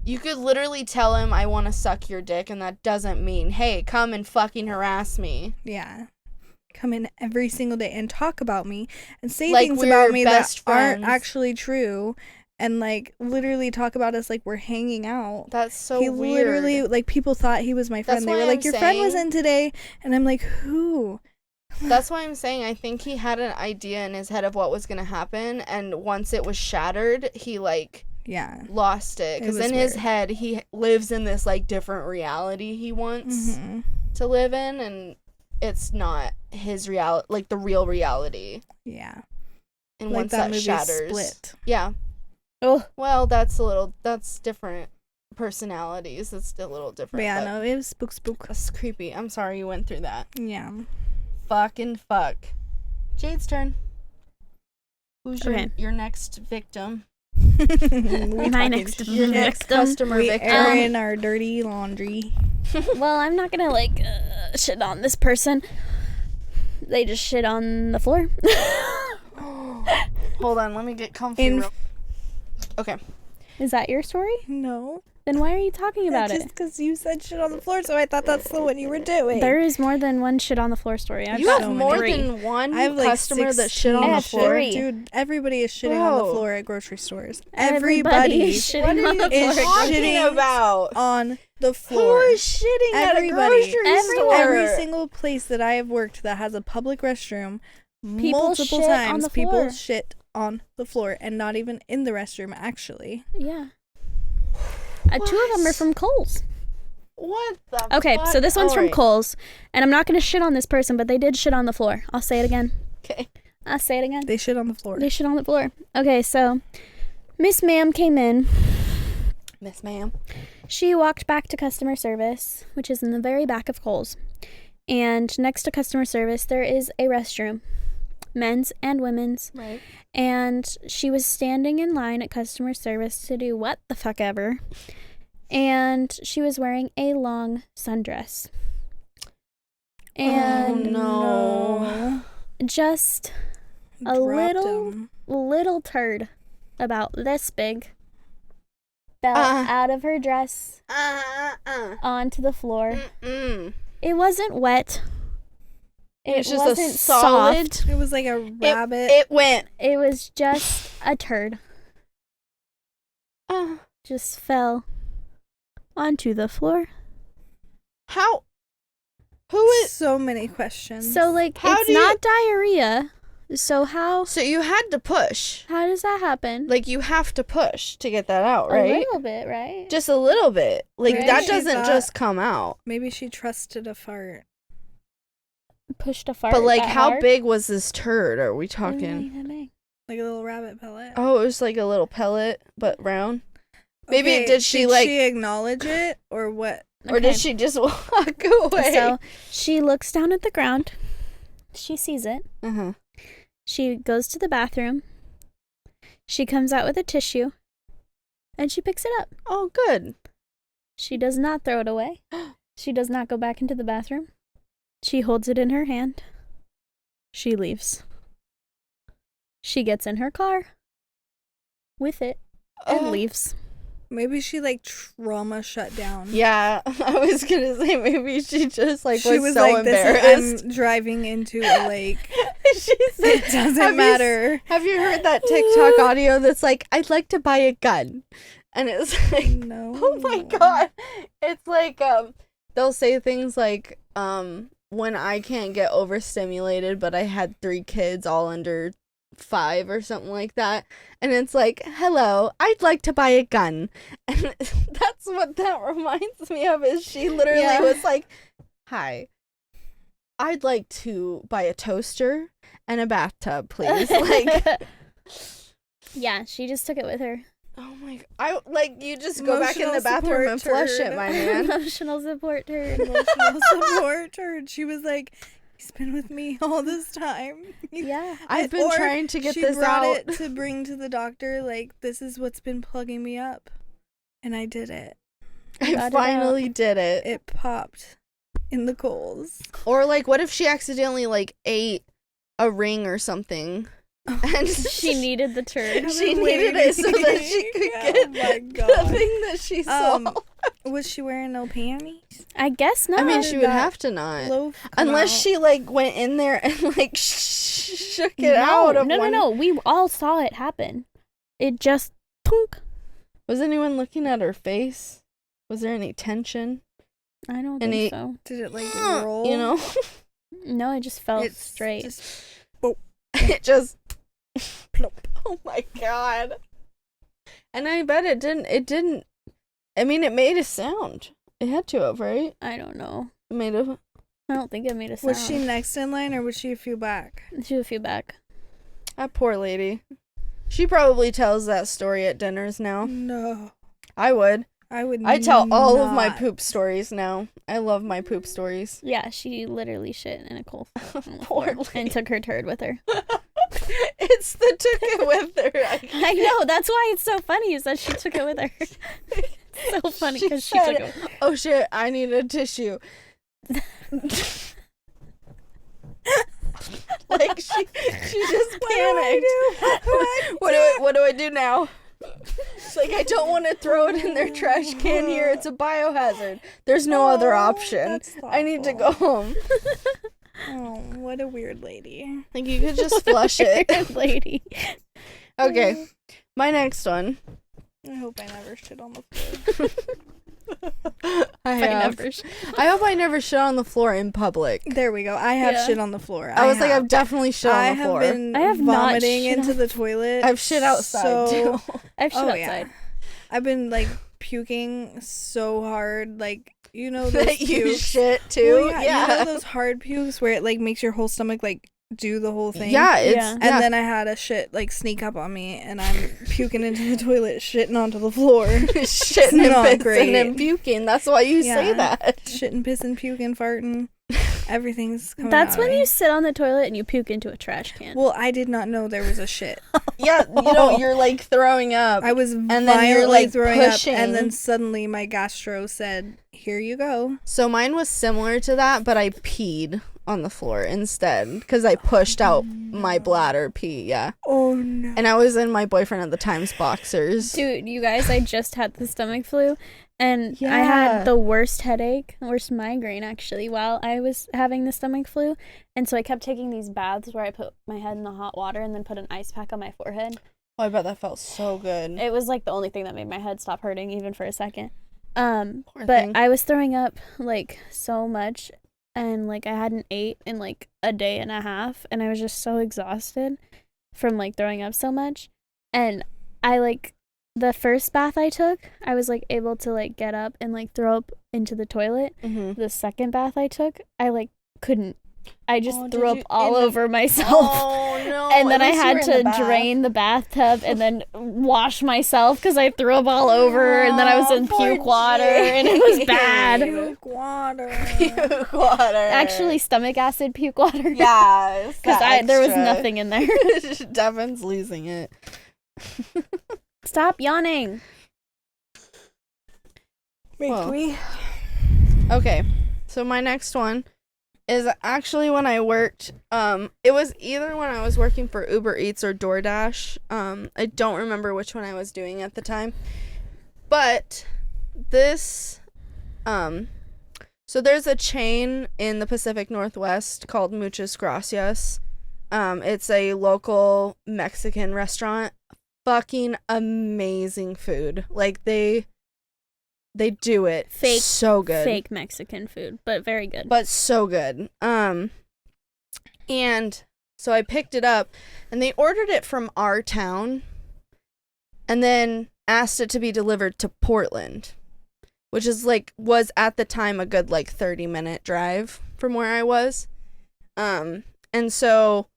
You could literally tell him, I want to suck your dick, and that doesn't mean, hey, come and fucking harass me. Yeah. Come in every single day and talk about me and say Like things we're about me that best aren't friends. actually true and, like, literally talk about us like we're hanging out. That's so He weird. literally, like, people thought he was my friend. That's They were why like, I'm your friend was saying- in today. And I'm like, who? That's why I'm saying I think he had an idea in his head of what was going to happen, and once it was shattered, he, like, Yeah. lost it. It Because was in his weird. head, he lives in this, like, different reality he wants Mhm. to live in, and it's not his reality, like, the real reality. Yeah. And Like once that that movie shatters. Split. Yeah. Oh, Well, that's different personalities. It's a little But different. yeah, but no, it was spook. That's creepy. I'm sorry you went through that. Yeah. Fucking fuck. Jade's turn. Who's Okay. your next victim? my next Your next victim. customer We victim. air in our dirty laundry. Well, I'm not gonna like shit on this person. They just shit on the floor. Hold on, let me get comfy. In- Okay. Is that your story? No. Then why are you talking about Just it? because you said shit on the floor, so I thought that's the one you were doing. There is more than one shit on the floor story. I've You got have so more three. than one I have like customer that shit on I the have floor. three. Dude, everybody is shitting on the Bro. floor at grocery stores. Everybody Everybody is shitting What are on you the floor. is talking shitting about? on the Who floor. is shitting at a Everybody. grocery Everyone. store? Every single place that I have worked that has a public restroom, People multiple shit on times the people floor. shit on the floor and not even in the restroom, actually. Yeah. Two of them are What? from Kohl's. What the Okay, fuck? so this one's from Alright. Kohl's, and I'm not gonna shit on this person, but they did shit on the floor. I'll say it again. Okay. I'll say it again. They shit on the floor. They shit on the floor. Okay, so Miss Ma'am came in. Miss ma'am. She walked back to customer service, which is in the very back of Kohl's. And next to customer service, there is a restroom, men's and women's. Right. And she was standing in line at customer service to do what the fuck ever. And she was wearing a long sundress. And no. just a Dropped little 'em. little turd about this big fell Uh. out of her dress onto the floor. Mm-mm. It wasn't wet. It was just a wasn't solid- soft. It was like a rabbit. It went. It was just a turd. Just fell onto the floor. How? Who is? so many questions. So like How it's do you- not diarrhea. So how So you had to push. does that happen? Like you have to push to get that out, a right? little bit, right? Just a little bit. Like Right. that She doesn't thought- just come out. maybe she trusted a fart. Pushed a fart. But like, that how hard? big was this turd? Are we It wasn't talking? that big. Like a little rabbit pellet. Oh, it was like a little pellet, but round. Maybe Okay, did she like, she acknowledge it or what? or did she just walk away? So she looks down at the ground. She sees it. Uh-huh. She goes to the bathroom. She comes out with a tissue. And she picks it up. Oh, good. She does not throw it away. She does not go back into the bathroom. She holds it in her hand. She leaves. She gets in her car with it and leaves. Maybe she like trauma shut down. Yeah, I was gonna say maybe she just like She was was so like, embarrassed. I'm driving into a lake. She said, It doesn't matter. Have you heard that TikTok audio that's like, I'd like to buy a gun, and it's like, No. oh my god, it's like they'll say things like when I can't get overstimulated, but I had 3 kids all under 5 or something like that, and it's like, hello, I'd like to buy a gun, and that's what that reminds me of. Is she literally Yeah. was like, hi, I'd like to buy a toaster and a bathtub, please. Like, Yeah, she just took it with her. Oh my god. I like you just go back in the Emotional bathroom and support flush it, turd. my man. Emotional support turd. Emotional support turd. She was like, he's been with me all this time. Yeah. I've been Or trying to get she this brought out. it to bring to the doctor, like, this is what's been plugging me up. And I did it. I Got it finally did it. It popped in the coals. Or like what if she accidentally like ate a ring or something? And She needed the turd. she needed it so that she could Oh get my the God. thing that she saw. Was she wearing no panties? I guess not. I mean, did she would that have to not. Loaf come Unless out? she like went in there and like shook it out of one. No. We all saw it happen. It just punk. Was anyone looking at her face? Was there any tension? I don't Any- think so. Did it like roll? You know, No, it just felt It's straight. just- it just plop. Oh my god! And I bet it didn't. It didn't. I mean, it made a sound. It had to have, right? I don't know. It made a. I don't think it made a sound. Was she next in line or was she a few back? She was a few back. That poor lady. She probably tells that story at dinners now. No. I would. I would I tell all of my not. poop stories now. I love my poop stories. Yeah, she literally shit in a coal on the Poor floor lady. and took her turd with her. It's the took it with her. I know. That's why it's so funny is that she took it with her. It's so funny because she said, took it with her. Oh shit, I need a tissue. Like she just panicked. What do I do now? It's like I don't want to throw it in their trash can here. It's a biohazard. There's no other option. That's I need to go thoughtful. home. Oh, what a weird lady. Like you could just flush it. Weird lady. Okay. My next one. I hope I never shit on the floor. I Never. I hope I never shit on the floor in public. There we go. I have Yeah. shit on the floor. I was like, have. I've definitely shit on I the have floor. been I have not vomiting shit into on- the toilet. I've shit outside so- too. I've shit Oh, outside. yeah. I've been like puking so hard, like you know those That you pukes. shit too. Well, you know those hard pukes where it like makes your whole stomach like do the whole thing. Yeah, it's Yeah. And then I had a shit like sneak up on me, and I'm puking into the toilet, shitting onto the floor, shitting not and pissing great. and puking. That's why you say Yeah. that. shitting, pissing, puking, farting. Everything's coming That's out when of me. you sit on the toilet and you puke into a trash can. Well, I did not know there was a shit. Yeah, you know, you're like throwing up. I was then you're, violently like, throwing pushing. up, and then suddenly my gastro said, "Here you go." So mine was similar to that, but I peed on the floor instead because I pushed out my bladder pee. Yeah, Oh no! and I was in my boyfriend at the time's boxers. Dude, you guys, I just had the stomach flu and I Yeah. had the worst headache, worst migraine actually, while I was having the stomach flu. And so I kept taking these baths where I put my head in the hot water and then put an ice pack on my forehead. Oh, I bet that felt so good. It was like the only thing that made my head stop hurting even for a second. Poor But thing. I was throwing up like so much and like I hadn't ate in like a day and a half and I was just so exhausted from like throwing up so much. And I like the first bath I took, I was like able to like get up and like throw up into the toilet. Mm-hmm. The second bath I took, I like couldn't. I just Oh, threw did up you- all in the- over myself. Oh no! And then At I least you had were in to the bath. drain the bathtub and then wash myself because I threw up all over and then I was in Poor puke water and it was Jade. bad. Puke water. Puke water. Actually, stomach acid puke water. yes, Because there was nothing in there. Devin's losing it. Stop yawning. Make Well. me. Okay, so my next one is actually when I worked. It was either when I was working for Uber Eats or DoorDash. I don't remember which one I was doing at the time, but this, so there's a chain in the Pacific Northwest called Muchas Gracias. It's a local Mexican restaurant. Fucking amazing food. Like they do it Fake- so good. Fake Mexican food, but very good. But so good. And so I picked it up and they ordered it from our town and then asked it to be delivered to Portland, which is was at the time a good 30-minute drive from where I was. And so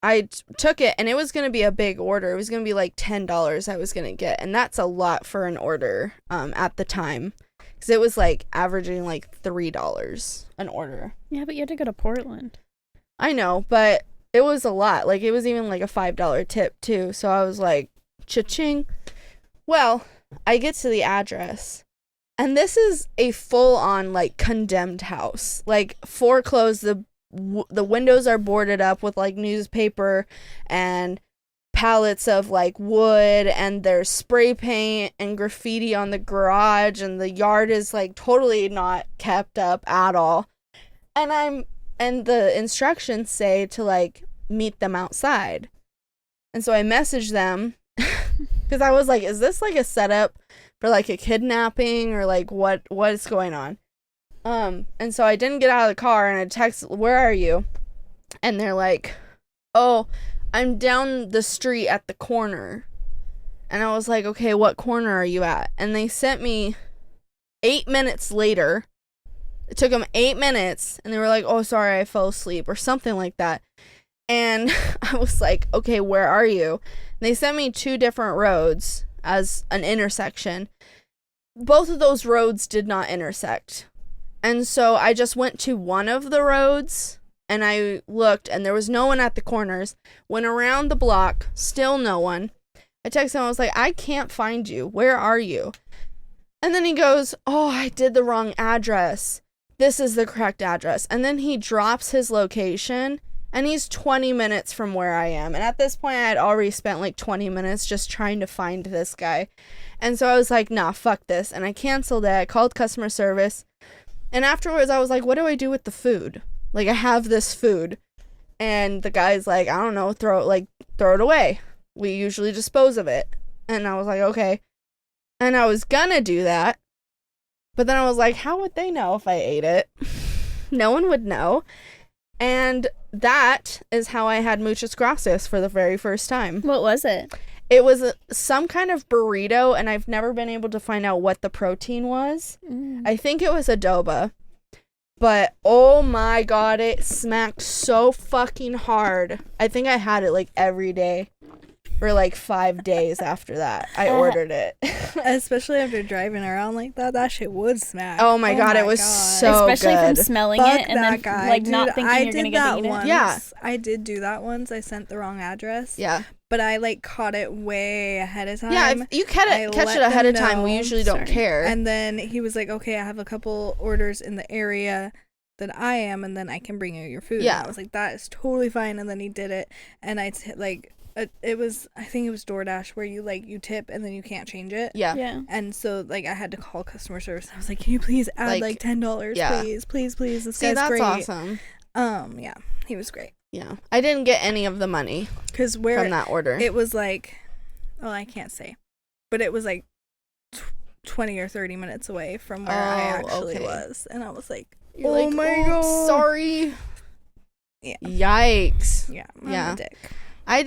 I took it, and it was going to be a big order. It was going to be like $10 I was going to get, and that's a lot for an order at the time, because it was like averaging like $3 an order. Yeah, but you had to go to Portland. I know, but it was a lot. Like, it was even like a $5 tip too, so I was like, cha-ching. Well, I get to the address, and this is a full-on like condemned house, like foreclosed. The windows are boarded up with like newspaper and pallets of like wood, and there's spray paint and graffiti on the garage, and the yard is like totally not kept up at all. And the instructions say to like meet them outside. And so I messaged them because I was like, is this like a setup for like a kidnapping, or like what is going on? And so I didn't get out of the car, and I text, where are you? And they're like, oh, I'm down the street at the corner. And I was like, okay, what corner are you at? And they sent me 8 minutes later. It took them 8 minutes, and they were like, oh, sorry, I fell asleep, or something like that. And I was like, okay, where are you? And they sent me 2 different roads as an intersection. Both of those roads did not intersect. And so I just went to one of the roads, and I looked, and there was no one at the corners. Went around the block, still no one. I texted him, I was like, I can't find you. Where are you? And then he goes, oh, I did the wrong address. This is the correct address. And then he drops his location, and he's 20 minutes from where I am. And at this point, I had already spent like 20 minutes just trying to find this guy. And so I was like, nah, fuck this. And I canceled it. I called customer service. And afterwards, I was like, what do I do with the food? Like, I have this food. And the guy's like, I don't know, throw it away. We usually dispose of it. And I was like, okay. And I was gonna do that. But then I was like, how would they know if I ate it? No one would know. And that is how I had muchas gracias for the very first time. What was it? It was some kind of burrito, and I've never been able to find out what the protein was. I think it was adobo. But, oh my god, it smacked so fucking hard. I think I had it, like, every day. For, like, 5 days after that. I ordered it. Especially after driving around like that, that shit would smack. Oh my god, it was so Especially good. from smelling Fuck it and that then, guy. like, Dude, not thinking you're gonna get to eat once. it. Yeah. I did do that once. I sent the wrong address. Yeah. But I, like, caught it way ahead of time. Yeah, if you catch it ahead of time, we usually don't care. And then he was like, okay, I have a couple orders in the area that I am, and then I can bring you your food. Yeah. And I was like, that is totally fine. And then he did it, and I it was, I think it was DoorDash, where you tip and then you can't change it. Yeah. Yeah. And so, like, I had to call customer service. I was like, can you please add like $10, yeah. please, this See, guy's that's great. awesome. Yeah, he was great. Yeah, I didn't get any of the money Because from that order. it was like, well, I can't say, but it was like 20 or 30 minutes away from where I actually was. And I was like, You're oh like, my god. Sorry. Yeah. Yikes. Yeah, I'm Yeah. a dick. I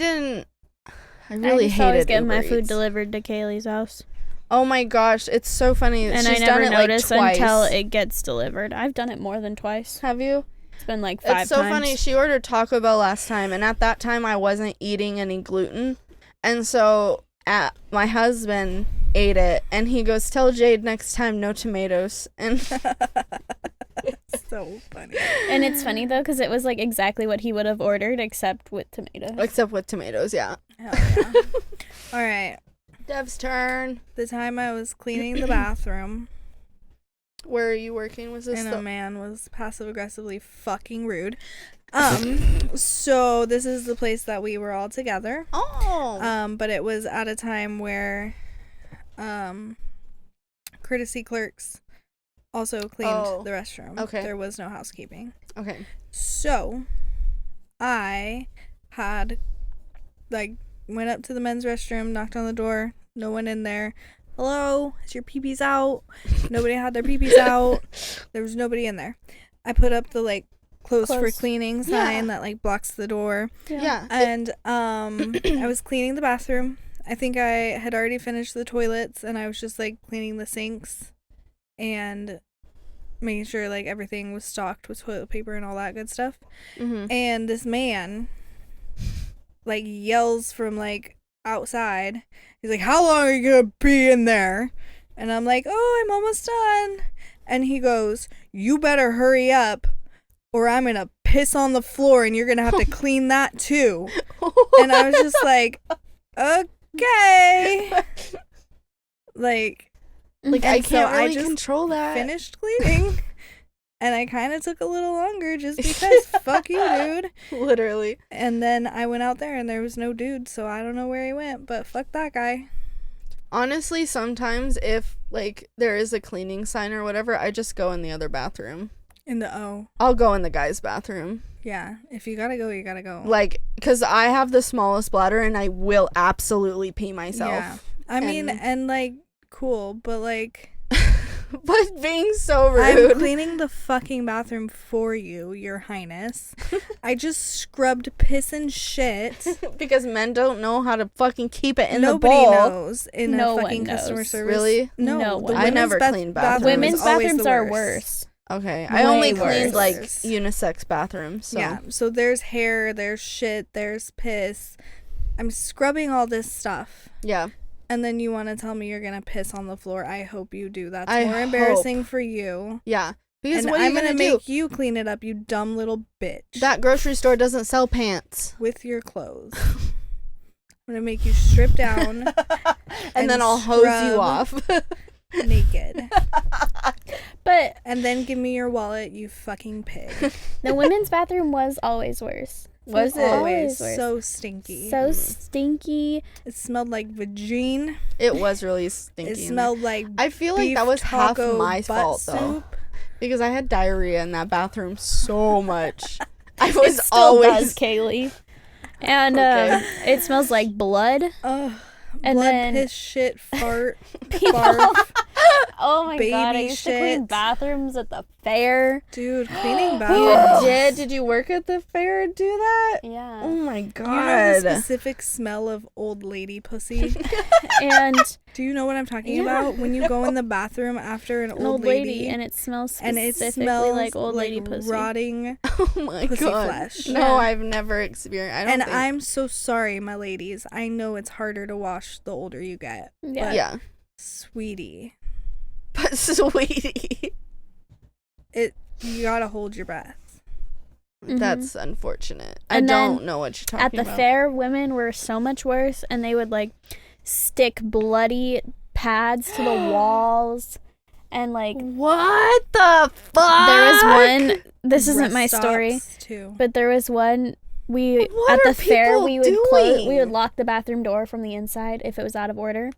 really I just hated always get Uber my food Eats. delivered to Kaylee's house. Oh my gosh, it's so funny. And She's I never done it notice like twice. until it gets delivered. I've done it more than twice. Have you? It's been like 5 times. It's so funny. She ordered Taco Bell last time, and at that time I wasn't eating any gluten. And so my husband ate it, and he goes, tell Jade next time no tomatoes. And So funny. And it's funny though, because it was like exactly what he would have ordered, except with tomatoes. except with tomatoes, yeah. Hell yeah. All right. Dev's turn. The time I was cleaning the bathroom, Where are you working? Was this and the a man was passive aggressively fucking rude. So this is the place that we were all together. Oh. But it was at a time where courtesy clerks also cleaned the restroom. Okay. There was no housekeeping. Okay. So I had went up to the men's restroom, knocked on the door, no one in there. Hello, is your pee-pees out? Nobody had their pee-pees out. There was nobody in there. I put up the closed for Close. cleaning sign that blocks the door. Yeah. And I was cleaning the bathroom. I think I had already finished the toilets, and I was just cleaning the sinks and making sure everything was stocked with toilet paper and all that good stuff. Mm-hmm. And this man like yells from like outside. He's like, how long are you gonna be in there? And I'm like, oh, I'm almost done. And he goes, you better hurry up or I'm gonna piss on the floor and you're gonna have to clean that too. And I was just like, okay. Like I and so can't really just control that. finished cleaning. And I kind of took a little longer just because fuck you, dude. Literally. And then I went out there and there was no dude, so I don't know where he went, but fuck that guy. Honestly, sometimes if like there is a cleaning sign or whatever, I just go in the other bathroom. In the O. I'll go in the guy's bathroom. Yeah, if you gotta go, you gotta go. Like, because I have the smallest bladder and I will absolutely pee myself. Yeah. I mean, and like, cool, but like... But being so rude. I'm cleaning the fucking bathroom for you, your highness. I just scrubbed piss and shit. Because men don't know how to fucking keep it in Nobody the bowl. knows in No a fucking one knows. customer service. Really? No, No the one. I women's never bath- clean bathroom bathrooms. Women's is always bathrooms the are worst. worse. Okay. I only Way cleaned like worse. unisex bathrooms. So. Yeah, so there's hair, there's shit, there's piss. I'm scrubbing all this stuff. Yeah. And then you want to tell me you're going to piss on the floor. I hope you do. That's I more embarrassing for you. Yeah. Because And what are you I'm going to make do? you clean it up, you dumb little bitch. That grocery store doesn't sell pants. With your clothes. I'm going to make you strip down and then I'll hose you scrub off. naked. But And then give me your wallet, you fucking pig. the women's bathroom was always worse. Was it? Always worse. so stinky. So stinky. It smelled like vagine. It was really stinky. It in smelled like there. I feel like beef that was half taco my butt fault though. soup. Because I had diarrhea in that bathroom so much. I It was still always does, Kaylee. And Okay. it smells like blood. Ugh. And Blood, then piss, shit, fart, people. barf. Oh my god! I baby used to clean shit. bathrooms at the fair. Dude, cleaning You bathrooms. did? Did you work at the fair and do that? Yeah. Oh my You know the god. specific smell of old lady pussy? And Do you know what I'm talking Yeah. about? When you go in the bathroom after an an old lady, and it smells and it specifically smells like old lady pussy. rotting. Oh my pussy god. flesh. No, Yeah. I've never experienced. I don't And think. I'm so sorry, my ladies. I know it's harder to wash the older you get. Yeah. But Yeah. sweetie, But sweetie. you gotta hold your breath. Mhm. That's unfortunate. And I then don't know what you're talking At the about. fair, women were so much worse, and they would like stick bloody pads to the walls, and like What the fuck? there was one. This isn't Rest my story, stops, too. but there was one. We What at are the fair people we would close. We doing? would lock the bathroom door from the inside if it was out of order,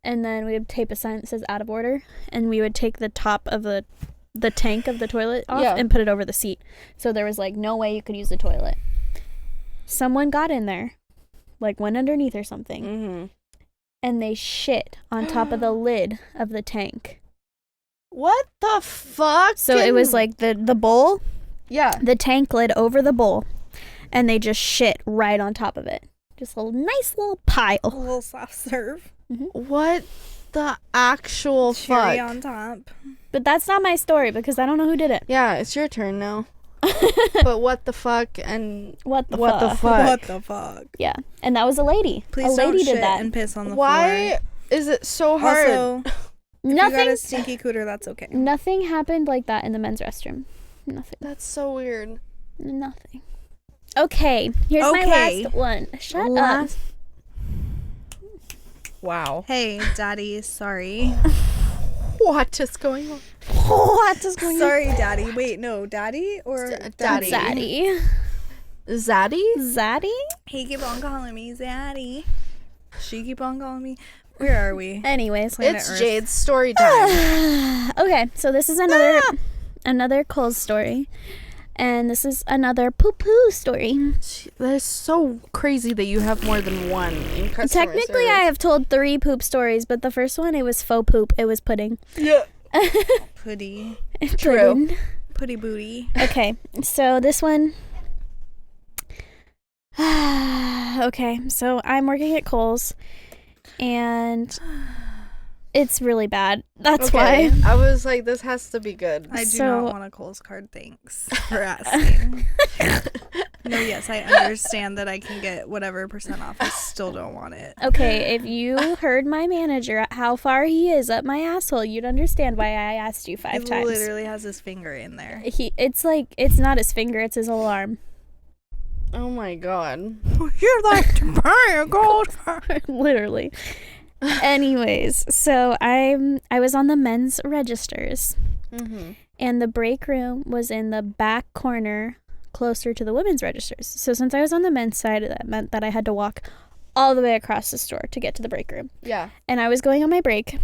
and then we would tape a sign that says "out of order," and we would take the top of the tank of the toilet off Yeah. and put it over the seat. So there was like no way you could use the toilet. Someone got in there, like went underneath or something, Mm-hmm. and they shit on top of the lid of the tank. What the fuck? So it was like the bowl, yeah. the tank lid over the bowl, and they just shit right on top of it. Just a nice little A pile. little soft serve. What the actual Cherry fuck? on top. But that's not my story because I don't know who did it. Yeah, it's your turn now. But what the fuck and What the what the fuck? fuck? What the fuck? Yeah, and that was a lady. Please a don't lady shit did that. and piss on the Why is it so floor. hard? Also, if you Nothing. got a stinky cooter, that's okay. Nothing happened like that in the men's restroom. Nothing. That's so weird. Nothing. Okay, here's my Okay. last one. Shut up. Last- Wow. Hey, daddy, sorry. What is going on? What is going on? Sorry, daddy. Wait, no, daddy or Daddy. Zaddy. Zaddy? Zaddy? He keep on calling me Zaddy. She keep on calling me. Where are we? Anyways. Planet It's Earth. Jade's story time. Okay, so this is another Cole's story. And this is another poo-poo story. That's so crazy that you have more than one in customer Technically, I have told 3 poop stories, but the first one, it was faux poop. It was pudding. Yeah. Putty. True. Pudding. Putty booty. Okay, so this one. Okay, so I'm working at Kohl's, and it's really bad. That's why. I was like, this has to be good. I do So- not want a Kohl's card, thanks for asking. No, yes, I understand that I can get whatever % off. I still don't want it. Okay, if you heard my manager how far he is up my asshole, you'd understand why I asked you 5 He times. literally has his finger in there. It's not his finger, it's his alarm. Oh my god. You're like to buy a gold car. Literally. Anyways, so I was on the men's registers, and the break room was in the back corner closer to the women's registers. So since I was on the men's side, that meant that I had to walk all the way across the store to get to the break room. Yeah. And I was going on my break,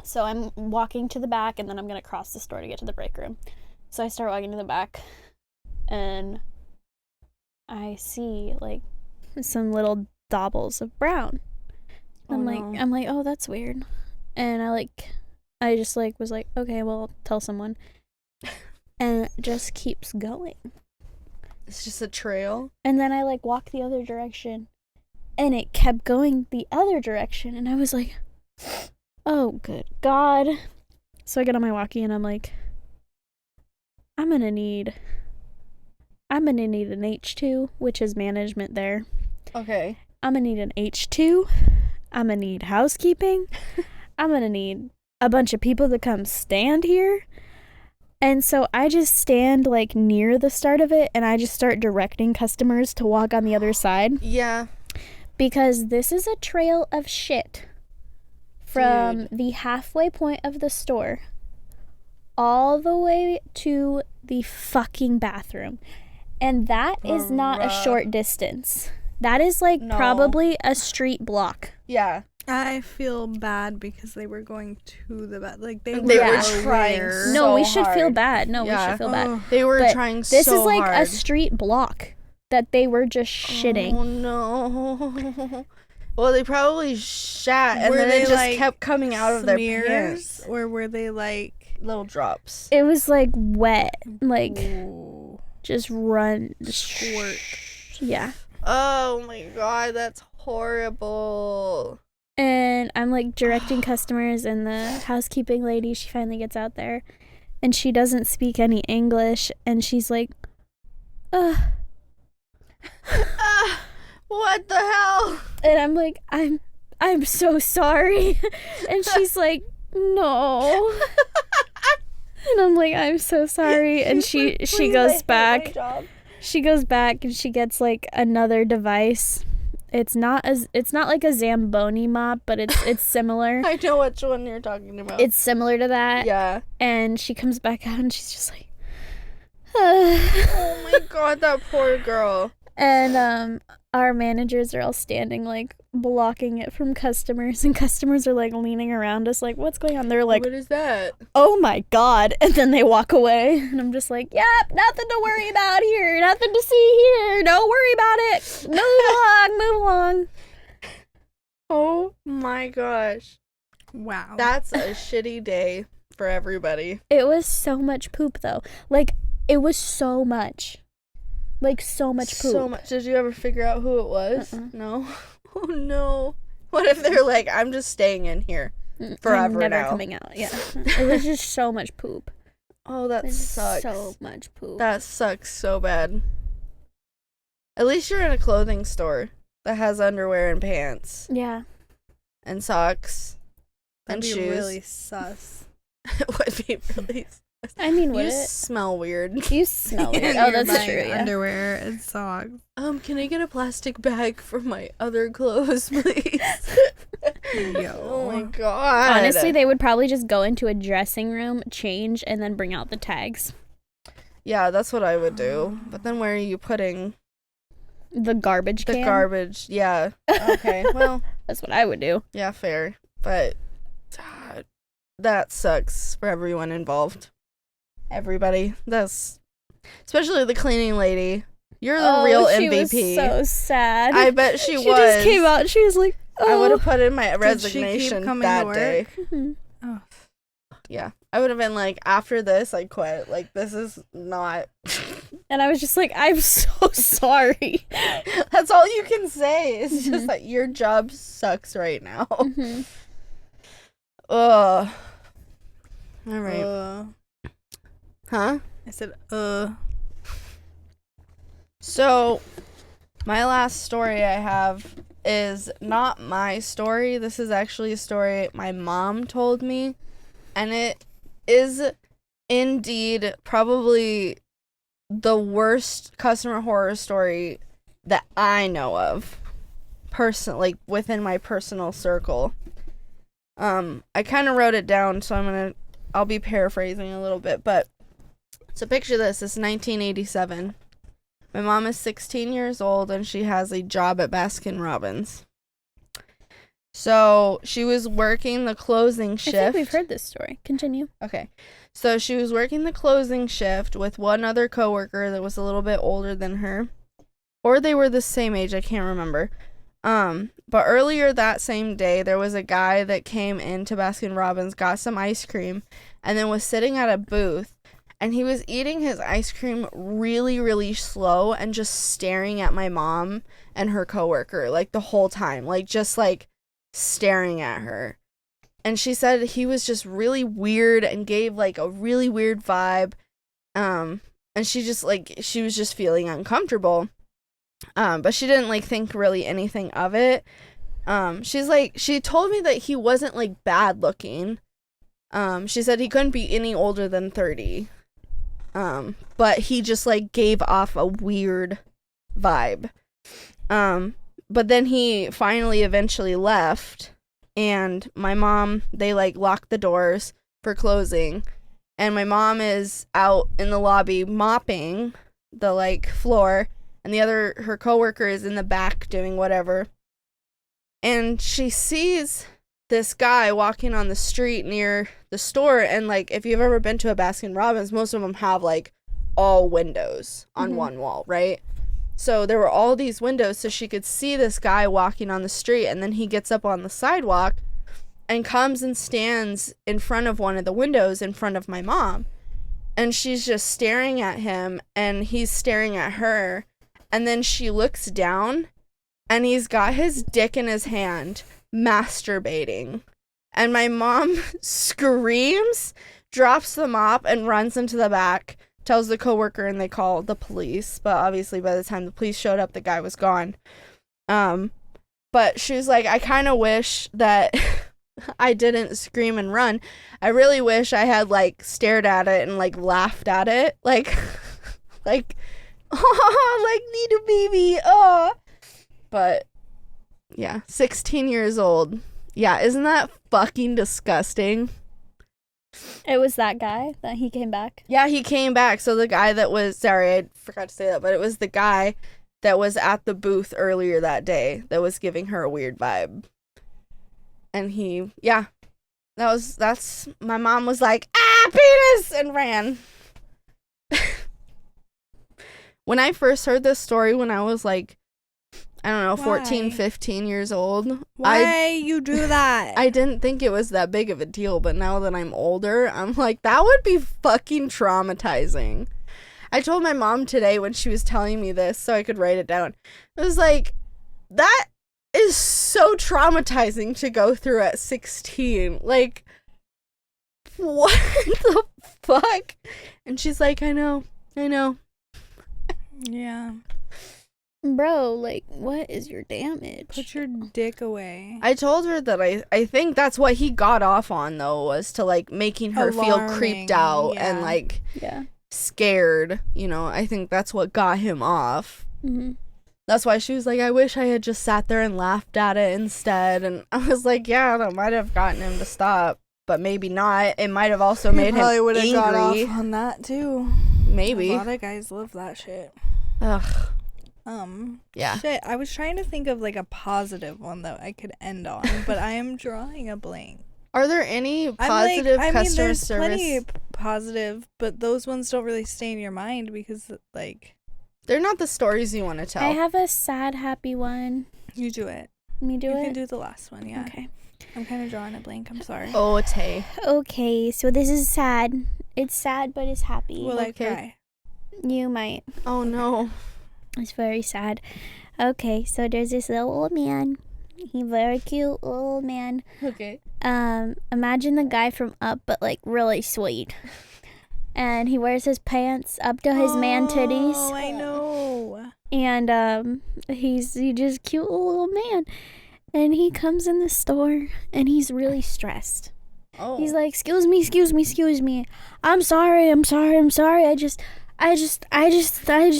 so I'm walking to the back, and then I'm going to cross the store to get to the break room. So I start walking to the back, and I see, like, some little daubles of brown. I'm like, oh, that's weird. And I just was like, okay, well, I'll tell someone. And it just keeps going. It's just a trail. And then I walk the other direction, and it kept going the other direction. And I was like, oh, good God. So I get on my walkie, and I'm like, I'm gonna need an H2, which is management there. Okay. I'm gonna need an H2. I'm gonna need housekeeping. I'm gonna need a bunch of people to come stand here. And so I just stand near the start of it, and I just start directing customers to walk on the other side. Yeah. Because this is a trail of shit from the halfway point of the store all the way to the fucking bathroom. And that is not a short distance. That is probably a street block. Yeah. I feel bad because they were going to the bath. They were trying aware. so No, we should feel hard. bad. No, we Yeah. should feel bad. They were But trying so this is hard. a street block that they were just shitting. Oh no. Well, they probably shat, and Were then they, it just kept coming out of their smears, pants. or were they Little drops. It was wet, ooh, just run squirt? Yeah. Oh my god, that's horrible. And I'm directing customers, and the housekeeping lady, she finally gets out there, and she doesn't speak any English, and she's like, What the hell? and I'm like, I'm so sorry. And she's like, no. And I'm like, I'm so sorry. And she goes back. She goes back, and she gets another device. It's not like a Zamboni mop, but it's similar. I know which one you're talking about. It's similar to that. Yeah. And she comes back out, and she's just like, Oh my god, that poor girl. And our managers are all standing blocking it from customers, and customers are leaning around us what's going on? They're What is that? oh my god. And then they walk away, and I'm just like, yep, nothing to worry about here, nothing to see here, don't worry about it, move along. Oh my gosh. Wow. That's a shitty day for everybody. It was so much poop though. It was so much. So much poop. So much. Did you ever figure out who it was? No. Oh no. What if they're I'm just staying in here forever I'm never now. coming out. Yeah. It was just so much poop. Oh, that There's sucks. so much poop. That sucks so bad. At least you're in a clothing store that has underwear and pants Yeah. and socks That'd and be shoes. really sus. It would be really. I mean, would You it? smell weird. You smell it. And Oh, you're that's buying true. Yeah. Underwear and socks. Can I get a plastic bag for my other clothes, please? Yo. Oh my god. Honestly, they would probably just go into a dressing room, change, and then bring out the tags. Yeah, that's what I would do. But then where are you putting The garbage the can. garbage? Yeah. Okay. Well, That's what I would do. yeah, fair. But that sucks for everyone involved. Everybody. That's especially the cleaning lady. You're the real MVP. She was so sad. I bet she She was. just came out and she was like, oh. I would have put in my Did she keep resignation coming that to work? day. Mhm. Oh. Yeah. I would have been after this, I quit. This is not. And I was just like, I'm so sorry. That's all you can say. It's Mhm. just that your job sucks right now. Mhm. Ugh. All right. Huh? I said, So, my last story I have is not my story. This is actually a story my mom told me. And it is indeed probably the worst customer horror story that I know of. Like within my personal circle. I kind of wrote it down, so I'll be paraphrasing a little bit, but so picture this. It's 1987. My mom is 16 years old and she has a job at Baskin Robbins. So she was working the closing shift. I think we've heard this story. Continue. Okay. So she was working the closing shift with one other coworker that was a little bit older than her. Or they were the same age, I can't remember. But earlier that same day, there was a guy that came into Baskin Robbins, got some ice cream, and then was sitting at a booth, and he was eating his ice cream really, really slow and just staring at my mom and her coworker, like, the whole time. Like, just, like, staring at her. And she said he was just really weird and gave, like, a really weird vibe. And she was just feeling uncomfortable. But she didn't, like, think really anything of it. She told me that he wasn't, like, bad looking. She said he couldn't be any older than 30. But he just, like, gave off a weird vibe. But then he finally eventually left, and my mom, they, like, locked the doors for closing, and my mom is out in the lobby mopping the, like, floor, and her coworker is in the back doing whatever. And she sees this guy walking on the street near the store. And, like, if you've ever been to a Baskin Robbins, most of them have, like, all windows on one wall, right? So there were all these windows so she could see this guy walking on the street. And then he gets up on the sidewalk and comes and stands in front of one of the windows in front of my mom. And she's just staring at him, and he's staring at her. And then she looks down, and he's got his dick in his hand, masturbating. And my mom screams, drops the mop, and runs into the back, tells the coworker, and they call the police. But obviously, by the time the police showed up, the guy was gone. But she was like, I kind of wish that I didn't scream and run. I really wish I had, like, stared at it and, like, laughed at it. Like, oh, like, little baby, oh. But, yeah, 16 years old. Yeah, isn't that fucking disgusting? It was that guy that he came back. Yeah, he came back. So the guy that was, sorry, I forgot to say that, but it was the guy that was at the booth earlier that day that was giving her a weird vibe. And that's, my mom was like, penis, and ran. When I first heard this story when I was, like, I don't know, 14, 15 years old. Why you do that? I didn't think it was that big of a deal, but now that I'm older, I'm like, that would be fucking traumatizing. I told my mom today when she was telling me this so I could write it down. It was like, that is so traumatizing to go through at 16. Like, what the fuck? And she's like, I know. Yeah. Bro, like, what is your damage? Put your dick away. I told her that I think that's what he got off on, though, was to, like, making her feel creeped out and, like, scared. You know, I think that's what got him off. Mm-hmm. That's why she was like, I wish I had just sat there and laughed at it instead. And I was like, yeah, that might have gotten him to stop, but maybe not. It might have also made him angry. Probably would have got off on that, too. Maybe. A lot of guys love that shit. Ugh. Yeah. Shit, I was trying to think of, like, a positive one that I could end on, but I am drawing a blank. Are there any positive customer there's service? Plenty positive, but those ones don't really stay in your mind because, like, they're not the stories you want to tell. I have a sad, happy one. You do it. Me do you it? You can do the last one, yeah. Okay. I'm kind of drawing a blank. I'm sorry. Oh, Tay. Okay, so this is sad. It's sad, but it's happy. Will I cry? You might. Oh, no. It's very sad. Okay, so there's this little old man. He's very cute old man. Okay. Imagine the guy from Up, but, like, really sweet. And he wears his pants up to his man titties. Oh, I know. And he's just cute little man. And he comes in the store and he's really stressed. Oh. He's like, excuse me. I'm sorry. I just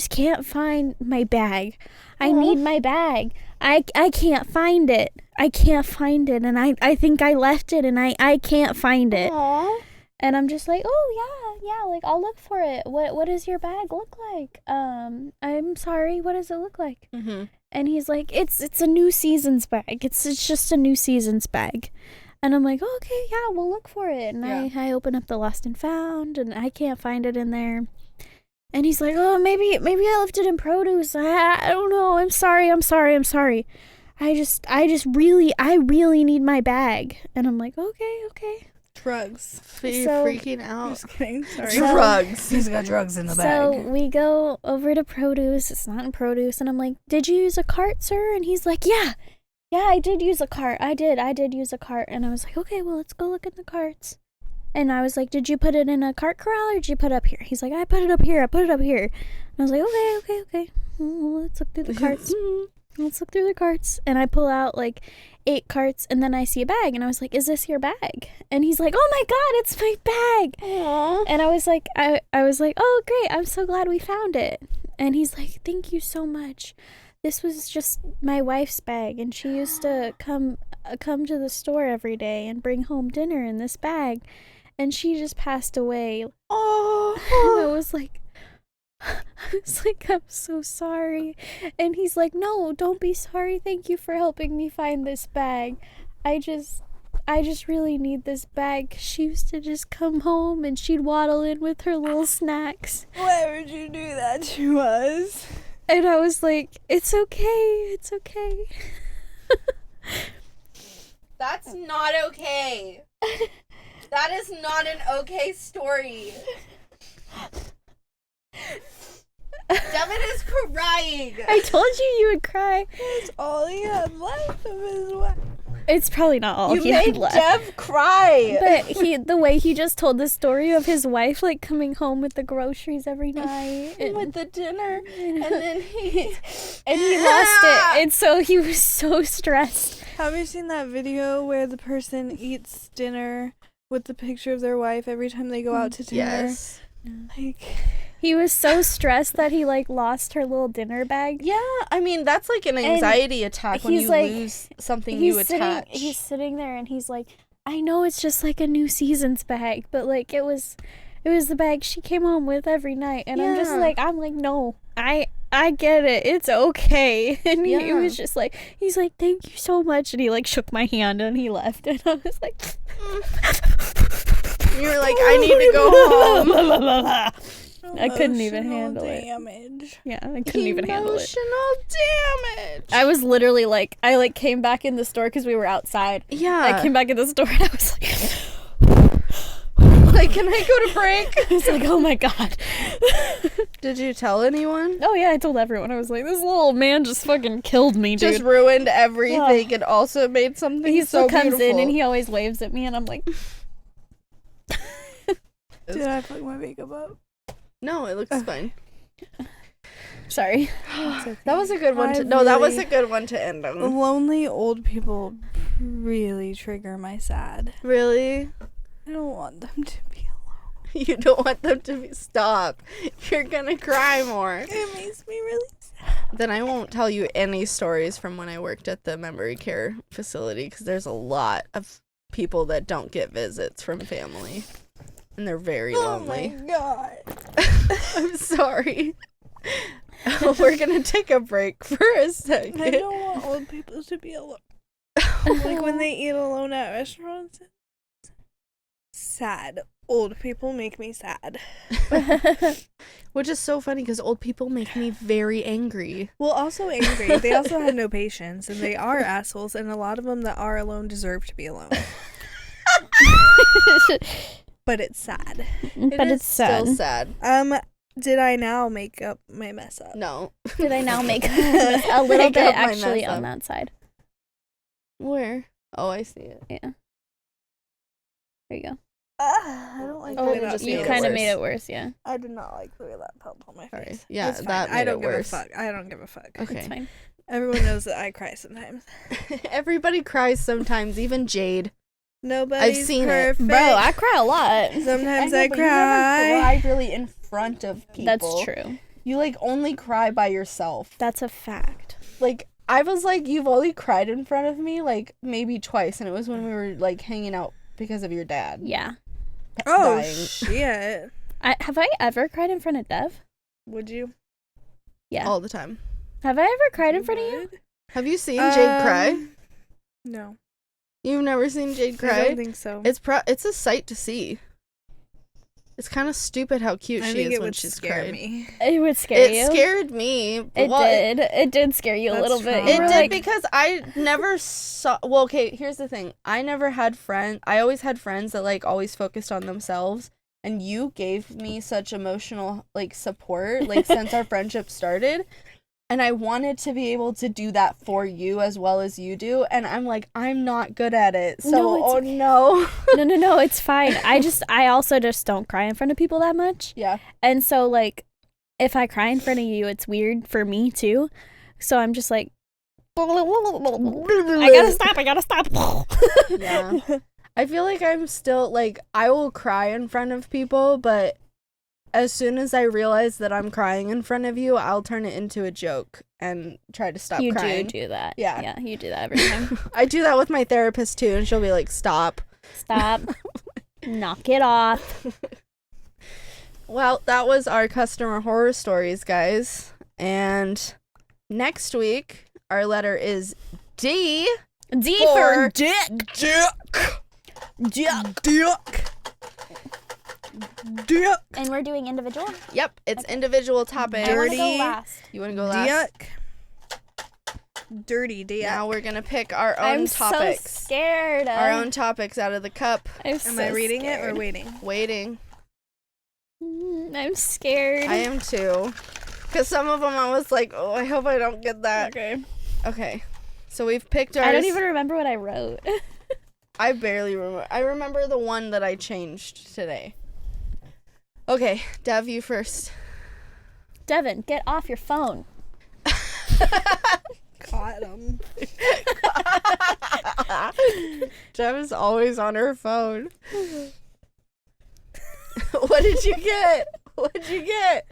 can't find my bag. I need my bag. I can't find it. And I think I left it and I can't find it. Aww. And I'm just like, oh yeah, like I'll look for it. What does your bag look like? I'm sorry, what does it look like? Mm-hmm. And he's like, it's a new season's bag. It's just a new season's bag. And I'm like, oh, okay, yeah, we'll look for it. And I open up the lost and found and I can't find it in there. And he's like, oh, maybe I left it in produce. I don't know. I'm sorry. I really need my bag. And I'm like, okay. Drugs. Freaking out. Just kidding. Sorry. Drugs. He's got drugs in the So bag. we go over to produce. It's not in produce. And I'm like, did you use a cart, sir? And he's like, yeah, I did use a cart. I did use a cart. And I was like, okay, well, let's go look at the carts. And I was like, did you put it in a cart corral or did you put it up here? He's like, I put it up here. And I was like, okay. Well, let's look through the carts. And I pull out like 8 carts and then I see a bag and I was like, is this your bag? And he's like, oh my God, it's my bag. Aww. And I was like, oh great, I'm so glad we found it. And he's like, thank you so much. This was just my wife's bag and she used to come to the store every day and bring home dinner in this bag. And she just passed away. Oh. And I was like, I'm so sorry. And he's like, no, don't be sorry. Thank you for helping me find this bag. I just really need this bag. She used to just come home and she'd waddle in with her little snacks. Why would you do that to us? And I was like, it's okay. That's not okay. That is not an okay story. Devin is crying. I told you would cry. That's all he had left of his wife. It's probably not all You he had made left. Dev cry. But the way he just told the story of his wife like coming home with the groceries every night and with the dinner, and then he lost it, and so he was so stressed. Have you seen that video where the person eats dinner with the picture of their wife every time they go out to dinner? Yes. Like, He was so stressed that he like lost her little dinner bag. Yeah, I mean that's like an anxiety attack when he's you like- lose something you attach. He's sitting there and he's like, I know it's just like a new season's bag, but like it was the bag she came home with every night. And I'm like, no, I get it. It's okay. And he was just like, he's like, thank you so much. And he like shook my hand and he left. And I was like, you were like, I need to go home. I couldn't even handle damage. it. Yeah, I couldn't even handle it. Emotional damage. I was literally like, I like came back in the store because we were outside. Yeah. I came back in the store and I was like, can I go to break? I was like, oh my God. Did you tell anyone? Oh yeah, I told everyone. I was like, this little man just fucking killed me, dude. Just ruined everything and also made something He so still comes beautiful. in and he always waves at me and I'm like, Did I fuck my makeup up? No, it looks fine. sorry. That was a good one. That was a good one to end on. Lonely old people really trigger my sad. Really? I don't want them to be alone. You don't want them to be. Stop. You're gonna cry more. It makes me really sad. Then I won't tell you any stories from when I worked at the memory care facility because there's a lot of people that don't get visits from family. And they're very lonely. Oh my God. I'm sorry. We're gonna take a break for a second. I don't want old people to be alone. Like when they eat alone at restaurants. Sad. Old people make me sad. Which is so funny because old people make me very angry. Well, also angry. They also have no patience, and they are assholes, and a lot of them that are alone deserve to be alone. But it's sad. But it's sad. Still sad. Did I now make up my mess up? No. Did I now make a little Make bit up my actually mess on up. that side? Where? Oh, I see it. Yeah. There you go. I don't like Oh, the way it that just You made it feels. kind of worse. made it worse, yeah. I did not like the way that felt on my Sorry. face. Yeah, It's fine. that I made don't it give worse. a fuck. I don't give a fuck. It's Okay. fine. Everyone knows that I cry sometimes. Everybody cries sometimes, even Jade. Nobody's seen it. perfect. Bro, I cry a lot. Sometimes know, I but you never cry. cry really in front of people. That's true. You like only cry by yourself. That's a fact. Like I was like, you've only cried in front of me like maybe twice, and it was when we were like hanging out because of your dad. Yeah. Oh, dying. shit. Have I ever cried in front of Dev? Would you? Yeah. All the time. Have I ever cried in front of you? Would? Have you seen Jade cry? No. You've never seen Jade I cry? don't think so. It's a sight to see. It's kind of stupid how cute I she think is it when would she's scare cried. me. It would scare you. It scared me. It did. It did scare you a That's little bit. trauma. You It were did like, because I never saw. Well, okay, here's the thing. I never had friends. I always had friends that like always focused on themselves. And you gave me such emotional like support like since our friendship started. And I wanted to be able to do that for you as well as you do. And I'm like, I'm not good at it. So, No, it's oh okay. no. no, it's fine. I also just don't cry in front of people that much. Yeah. And so, like, if I cry in front of you, it's weird for me, too. So I'm just like, I gotta stop. Yeah. I feel like I'm still, like, I will cry in front of people, but as soon as I realize that I'm crying in front of you, I'll turn it into a joke and try to stop You crying. do that. Yeah. Yeah, you do that every time. I do that with my therapist, too, and she'll be like, stop. Stop. Knock it off. Well, that was our customer horror stories, guys. And next week, our letter is D. D For for dick. Dick. And we're doing individual. Yep, it's individual topics. I want to go Dirty. last. You want to go last? Dick. Dirty dick. Now we're going to pick our own I'm topics. so scared. Our own topics out of the cup. Am I reading it or waiting? Waiting. I'm scared. I am too. Because some of them I was like, oh, I hope I don't get that. Okay. Okay. So we've picked ours. I don't even remember what I wrote. I barely remember. I remember the one that I changed today. Okay, Dev, you first. Devin, get off your phone. Caught him. Dev is always on her phone. What did you get? What did you get?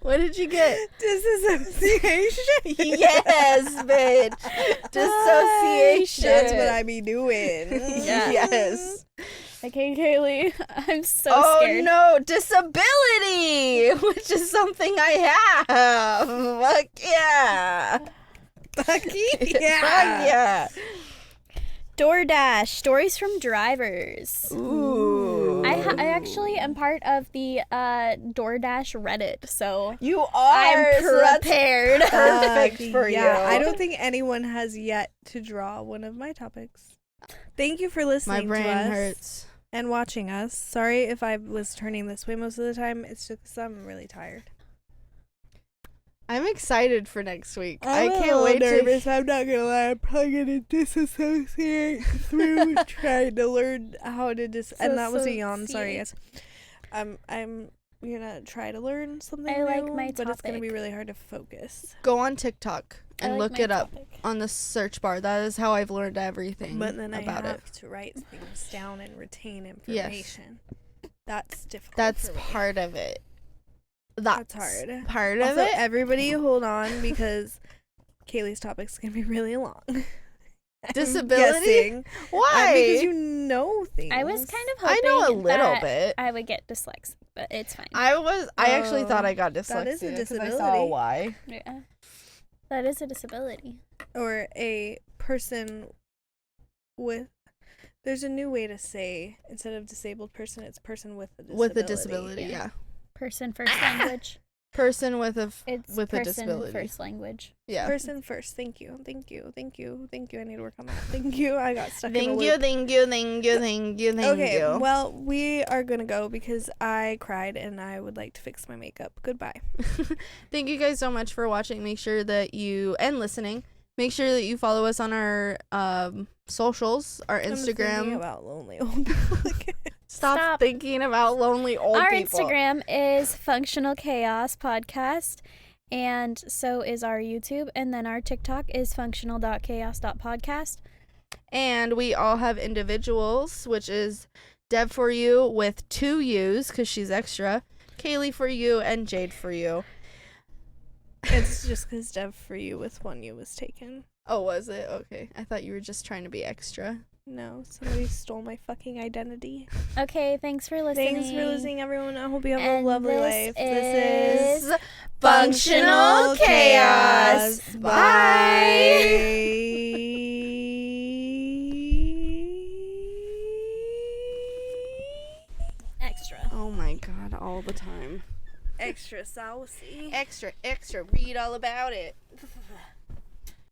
What did you get? Disassociation. Yes, bitch. Dissociation. That's what I be doing. Yeah. Yes. Okay, Kaylee, I'm so Oh scared. no, disability, which is something I have. Fuck yeah. Fuck yeah. Fuck yeah. DoorDash, stories from drivers. Ooh. I actually am part of the DoorDash Reddit, so You are. I'm so that's prepared. perfect for you. I don't think anyone has yet to draw one of my topics. Thank you for listening My brain to us hurts. and watching us. Sorry if I was turning this way most of the time. It's just 'cause I'm really tired. I'm excited for next week. I I'm a can't little wait nervous. to. I'm not gonna lie. I'm probably gonna disassociate through trying to learn how to and that was a yawn. Sorry, guys. I'm gonna try to learn something I like new, my but it's gonna be topic. really hard to focus. Go on TikTok I and like look my it up topic. on the search bar. That is how I've learned everything But then I about have it. to write things down and retain Yes. information. That's difficult. That's for me. part of it. That's hard. Part of Also, it. everybody hold on because Kaylee's topic's gonna be really long. I'm Disability? guessing. Why? Because you know things. I was kind of I hoping know a little that bit. I would get dyslexic, but it's fine. I actually thought I got that dyslexia is a 'cause I saw a disability. Y. Yeah. That is a disability. Or a person with. There's a new way to say instead of disabled person, it's person with a disability. With a disability, Yeah. yeah. Person first language. Person with a It's with a person disability. first language. Yeah. Person first. Thank you. Thank you. Thank you. Thank you. I need to work on that. Thank you. I got stuck in a Thank loop. you, thank you, thank you, thank you, thank Okay, you. well, we are gonna go because I cried and I would like to fix my makeup. Goodbye. Thank you guys so much for watching. Make sure that you and listening. Make sure that you follow us on our socials, our I'm thinking Instagram. about lonely old people again. Stop thinking about lonely old Our people. Instagram is Functional Chaos Podcast, and so is our YouTube, and then our TikTok is functional.chaos.podcast. And we all have individuals, which is Deb for you with 2 U's because she's extra, Kaylee for you, and Jade for you. It's just because Dev for you with 1 U was taken. Oh, was it? Okay. I thought you were just trying to be extra. No, somebody stole my fucking identity. Okay, thanks for listening. Thanks for listening, everyone. I hope you have And a lovely this life. is This is Functional Chaos. Extra. Oh my god, all the time. Extra saucy. Extra, read all about it.